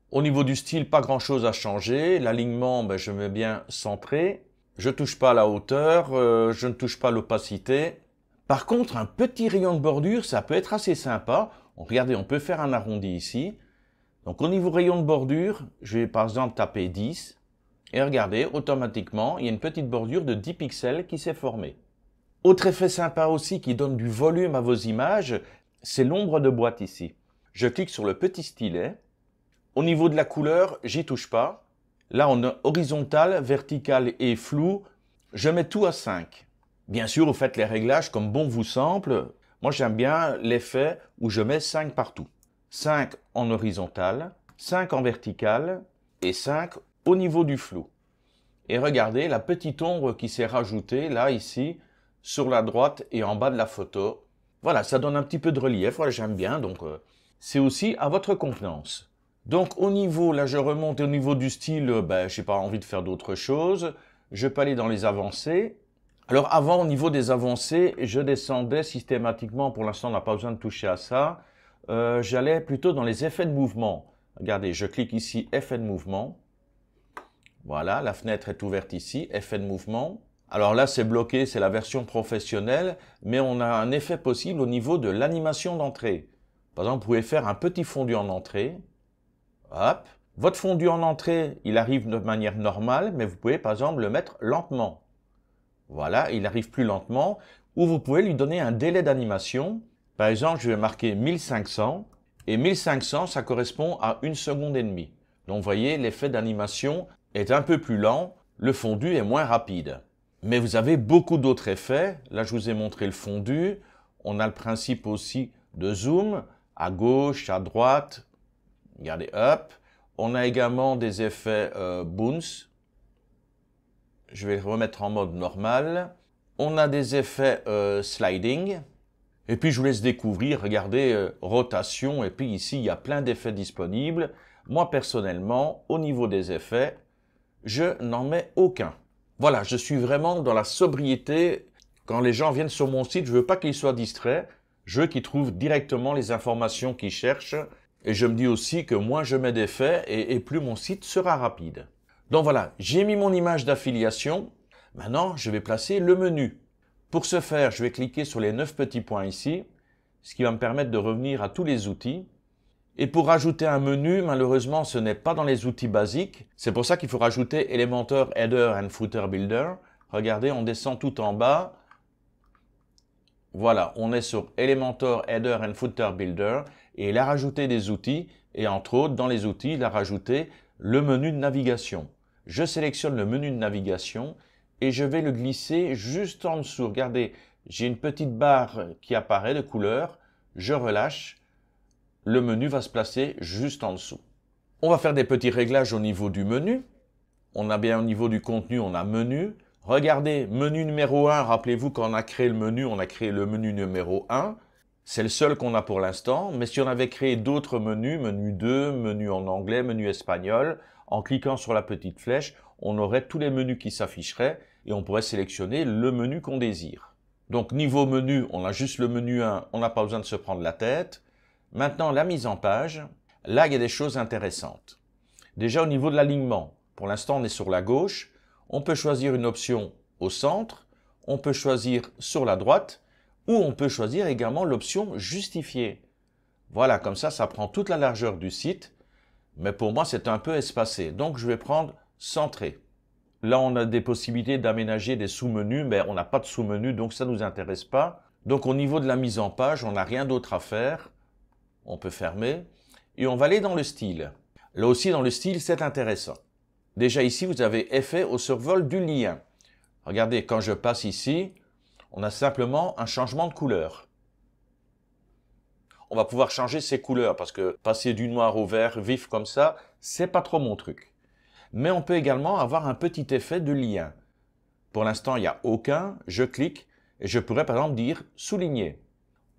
Au niveau du style, pas grand-chose à changer. L'alignement, je mets bien centré. Je ne touche pas à la hauteur, je ne touche pas à l'opacité. Par contre, un petit rayon de bordure, ça peut être assez sympa. Regardez, on peut faire un arrondi ici. Donc au niveau rayon de bordure, je vais par exemple taper 10. Et regardez, automatiquement, il y a une petite bordure de 10 pixels qui s'est formée. Autre effet sympa aussi qui donne du volume à vos images, c'est l'ombre de boîte ici. Je clique sur le petit stylet. Au niveau de la couleur, j'y touche pas. Là, on a horizontal, vertical et flou. Je mets tout à 5. Bien sûr, vous faites les réglages comme bon vous semble. Moi, j'aime bien l'effet où je mets 5 partout. 5 en horizontal, 5 en vertical et 5 au niveau du flou. Et regardez la petite ombre qui s'est rajoutée là, ici, sur la droite et en bas de la photo. Voilà, ça donne un petit peu de relief. Voilà, j'aime bien. Donc, c'est aussi à votre convenance. Donc, au niveau, là, je remonte au niveau du style, je n'ai pas envie de faire d'autre chose. Je peux aller dans les avancées. Alors, avant, au niveau des avancées, je descendais systématiquement. Pour l'instant, on n'a pas besoin de toucher à ça. J'allais plutôt dans les effets de mouvement. Regardez, je clique ici, effets de mouvement. Voilà, la fenêtre est ouverte ici, effet de mouvement. Alors là, c'est bloqué, c'est la version professionnelle, mais on a un effet possible au niveau de l'animation d'entrée. Par exemple, vous pouvez faire un petit fondu en entrée. Hop. Votre fondu en entrée, il arrive de manière normale, mais vous pouvez par exemple le mettre lentement. Voilà, il arrive plus lentement, ou vous pouvez lui donner un délai d'animation. Par exemple, je vais marquer 1500, et 1500, ça correspond à 1 seconde et demie. Donc, vous voyez, l'effet d'animation est un peu plus lent, le fondu est moins rapide. Mais vous avez beaucoup d'autres effets. Là, je vous ai montré le fondu. On a le principe aussi de zoom, à gauche, à droite. Regardez, hop. On a également des effets bounce. Je vais le remettre en mode normal. On a des effets sliding. Et puis, je vous laisse découvrir, regardez, rotation. Et puis ici, il y a plein d'effets disponibles. Moi, personnellement, au niveau des effets, je n'en mets aucun. Voilà, je suis vraiment dans la sobriété. Quand les gens viennent sur mon site, je ne veux pas qu'ils soient distraits. Je veux qu'ils trouvent directement les informations qu'ils cherchent. Et je me dis aussi que moins je mets d'effets et plus mon site sera rapide. Donc voilà, j'ai mis mon image d'affiliation. Maintenant, je vais placer le menu. Pour ce faire, je vais cliquer sur les 9 petits points ici, ce qui va me permettre de revenir à tous les outils. Et pour rajouter un menu, malheureusement, ce n'est pas dans les outils basiques. C'est pour ça qu'il faut rajouter Elementor Header and Footer Builder. Regardez, on descend tout en bas. Voilà, on est sur Elementor Header and Footer Builder. Et il a rajouté des outils. Et entre autres, dans les outils, il a rajouté le menu de navigation. Je sélectionne le menu de navigation et je vais le glisser juste en dessous. Regardez, j'ai une petite barre qui apparaît de couleur. Je relâche. Le menu va se placer juste en dessous. On va faire des petits réglages au niveau du menu. On a bien au niveau du contenu, on a menu. Regardez, menu numéro 1, rappelez-vous quand on a créé le menu, on a créé le menu numéro 1. C'est le seul qu'on a pour l'instant, mais si on avait créé d'autres menus, menu 2, menu en anglais, menu espagnol, en cliquant sur la petite flèche, on aurait tous les menus qui s'afficheraient et on pourrait sélectionner le menu qu'on désire. Donc niveau menu, on a juste le menu 1, on n'a pas besoin de se prendre la tête. Maintenant, la mise en page, là, il y a des choses intéressantes. Déjà, au niveau de l'alignement, pour l'instant, on est sur la gauche. On peut choisir une option au centre, on peut choisir sur la droite, ou on peut choisir également l'option justifier. Voilà, comme ça prend toute la largeur du site, mais pour moi, c'est un peu espacé. Donc, je vais prendre centré. Là, on a des possibilités d'aménager des sous-menus, mais on n'a pas de sous-menu, donc ça ne nous intéresse pas. Donc, au niveau de la mise en page, on n'a rien d'autre à faire. On peut fermer et on va aller dans le style. Là aussi, dans le style, c'est intéressant. Déjà ici, vous avez effet au survol du lien. Regardez, quand je passe ici, on a simplement un changement de couleur. On va pouvoir changer ses couleurs parce que passer du noir au vert vif comme ça, c'est pas trop mon truc. Mais on peut également avoir un petit effet de lien. Pour l'instant, il n'y a aucun. Je clique et je pourrais par exemple dire souligner.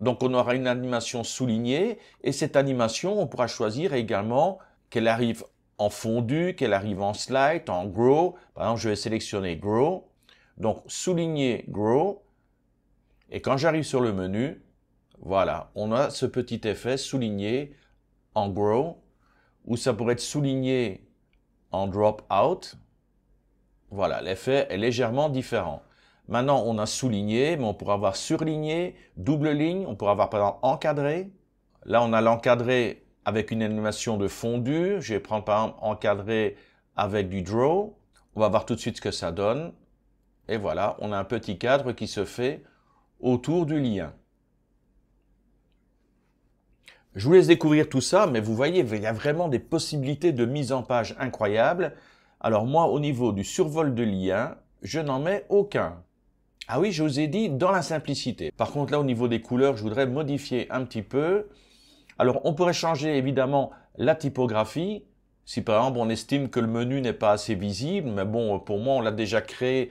Donc, on aura une animation soulignée et cette animation, on pourra choisir également qu'elle arrive en fondu, qu'elle arrive en slide, en grow. Par exemple, je vais sélectionner grow. Donc, souligner grow. Et quand j'arrive sur le menu, voilà, on a ce petit effet souligné en grow ou ça pourrait être souligné en drop out. Voilà, l'effet est légèrement différent. Maintenant, on a souligné, mais on pourra avoir surligné, double ligne, on pourra avoir par exemple encadré. Là, on a l'encadré avec une animation de fondu. Je vais prendre par exemple encadré avec du draw. On va voir tout de suite ce que ça donne. Et voilà, on a un petit cadre qui se fait autour du lien. Je vous laisse découvrir tout ça, mais vous voyez, il y a vraiment des possibilités de mise en page incroyables. Alors moi, au niveau du survol de lien, je n'en mets aucun. Ah oui, je vous ai dit dans la simplicité. Par contre, là, au niveau des couleurs, je voudrais modifier un petit peu. Alors, on pourrait changer évidemment la typographie. Si par exemple, on estime que le menu n'est pas assez visible, mais bon, pour moi, on l'a déjà créé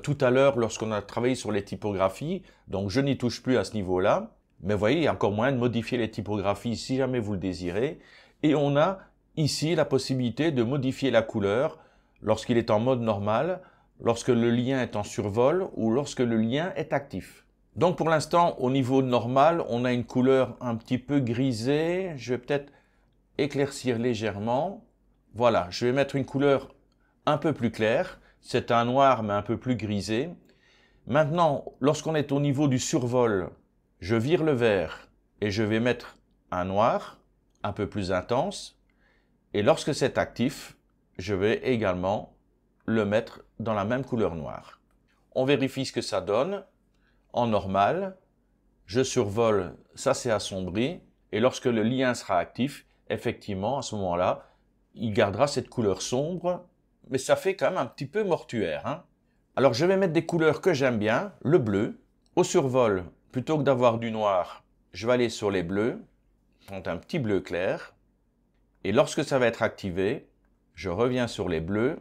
tout à l'heure lorsqu'on a travaillé sur les typographies. Donc, je n'y touche plus à ce niveau-là. Mais vous voyez, il y a encore moyen de modifier les typographies si jamais vous le désirez. Et on a ici la possibilité de modifier la couleur lorsqu'il est en mode normal, lorsque le lien est en survol ou lorsque le lien est actif. Donc pour l'instant, au niveau normal, on a une couleur un petit peu grisée. Je vais peut-être éclaircir légèrement. Voilà, je vais mettre une couleur un peu plus claire. C'est un noir mais un peu plus grisé. Maintenant, lorsqu'on est au niveau du survol, je vire le vert et je vais mettre un noir un peu plus intense. Et lorsque c'est actif, je vais également le mettre dans la même couleur noire. On vérifie ce que ça donne. En normal, je survole, ça c'est assombri. Et lorsque le lien sera actif, effectivement, à ce moment-là, il gardera cette couleur sombre. Mais ça fait quand même un petit peu mortuaire, hein. Alors je vais mettre des couleurs que j'aime bien. Le bleu. Au survol, plutôt que d'avoir du noir, je vais aller sur les bleus. Donc un petit bleu clair. Et lorsque ça va être activé, je reviens sur les bleus.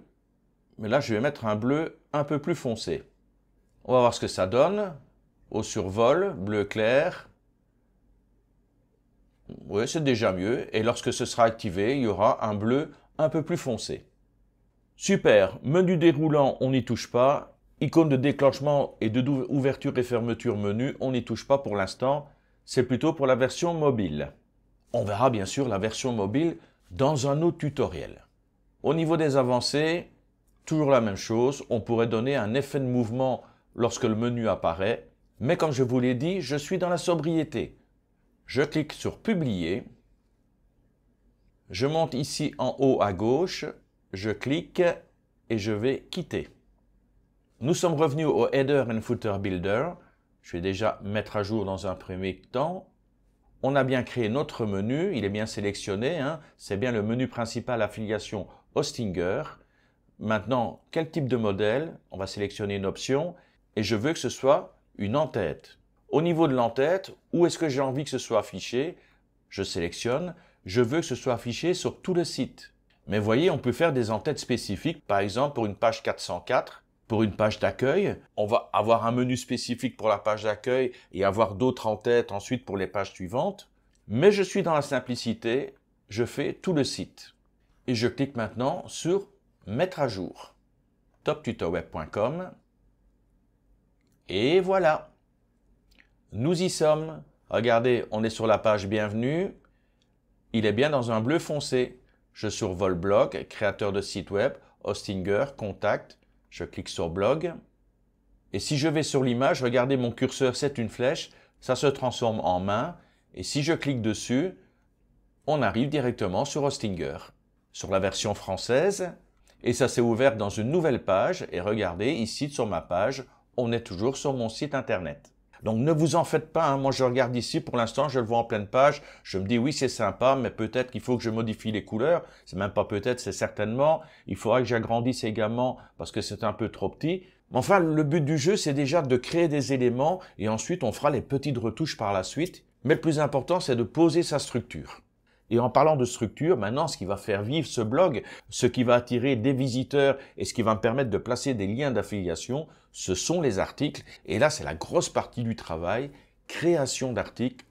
Mais là, je vais mettre un bleu un peu plus foncé. On va voir ce que ça donne. Au survol, bleu clair. Oui, c'est déjà mieux. Et lorsque ce sera activé, il y aura un bleu un peu plus foncé. Super. Menu déroulant, on n'y touche pas. Icône de déclenchement et d'ouverture et fermeture menu, on n'y touche pas pour l'instant. C'est plutôt pour la version mobile. On verra bien sûr la version mobile dans un autre tutoriel. Au niveau des avancées, toujours la même chose. On pourrait donner un effet de mouvement lorsque le menu apparaît. Mais comme je vous l'ai dit, je suis dans la sobriété. Je clique sur Publier. Je monte ici en haut à gauche. Je clique et je vais quitter. Nous sommes revenus au Header and Footer Builder. Je vais déjà mettre à jour dans un premier temps. On a bien créé notre menu, il est bien sélectionné, hein. C'est bien le menu principal affiliation Hostinger. Maintenant, quel type de modèle? On va sélectionner une option et je veux que ce soit une en-tête. Au niveau de l'en-tête, où est-ce que j'ai envie que ce soit affiché? Je sélectionne, je veux que ce soit affiché sur tout le site. Mais voyez, on peut faire des en-têtes spécifiques, par exemple pour une page 404. Pour une page d'accueil, on va avoir un menu spécifique pour la page d'accueil et avoir d'autres en tête ensuite pour les pages suivantes. Mais je suis dans la simplicité, je fais tout le site. Et je clique maintenant sur Mettre à jour. toptutorweb.com. Et voilà. Nous y sommes. Regardez, on est sur la page Bienvenue. Il est bien dans un bleu foncé. Je survole blog, créateur de site web, Hostinger, contact. Je clique sur blog. Et si je vais sur l'image, regardez mon curseur, c'est une flèche. Ça se transforme en main. Et si je clique dessus, on arrive directement sur Hostinger. Sur la version française. Et ça s'est ouvert dans une nouvelle page. Et regardez, ici sur ma page, on est toujours sur mon site internet. Donc ne vous en faites pas, hein. Moi je regarde ici, pour l'instant je le vois en pleine page, je me dis oui c'est sympa, mais peut-être qu'il faut que je modifie les couleurs, c'est même pas peut-être, c'est certainement, il faudra que j'agrandisse également parce que c'est un peu trop petit. Mais enfin le but du jeu c'est déjà de créer des éléments et ensuite on fera les petites retouches par la suite, mais le plus important c'est de poser sa structure. Et en parlant de structure, maintenant, ce qui va faire vivre ce blog, ce qui va attirer des visiteurs et ce qui va me permettre de placer des liens d'affiliation, ce sont les articles. Et là, c'est la grosse partie du travail, création d'articles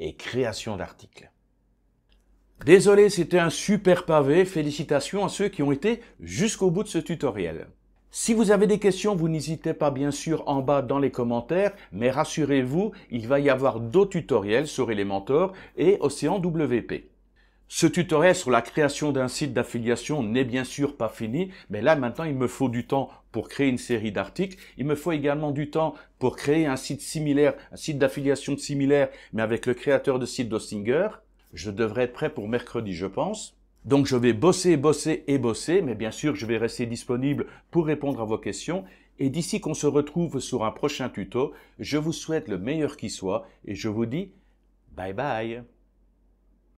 et création d'articles. Désolé, c'était un super pavé. Félicitations à ceux qui ont été jusqu'au bout de ce tutoriel. Si vous avez des questions, vous n'hésitez pas bien sûr en bas dans les commentaires, mais rassurez-vous, il va y avoir d'autres tutoriels sur Elementor et Océan WP. Ce tutoriel sur la création d'un site d'affiliation n'est bien sûr pas fini, mais là maintenant il me faut du temps pour créer une série d'articles. Il me faut également du temps pour créer un site similaire, un site d'affiliation similaire, mais avec le créateur de site d'Hostinger. Je devrais être prêt pour mercredi, je pense. Donc je vais bosser, bosser et bosser, mais bien sûr, je vais rester disponible pour répondre à vos questions. Et d'ici qu'on se retrouve sur un prochain tuto, je vous souhaite le meilleur qui soit et je vous dis bye bye.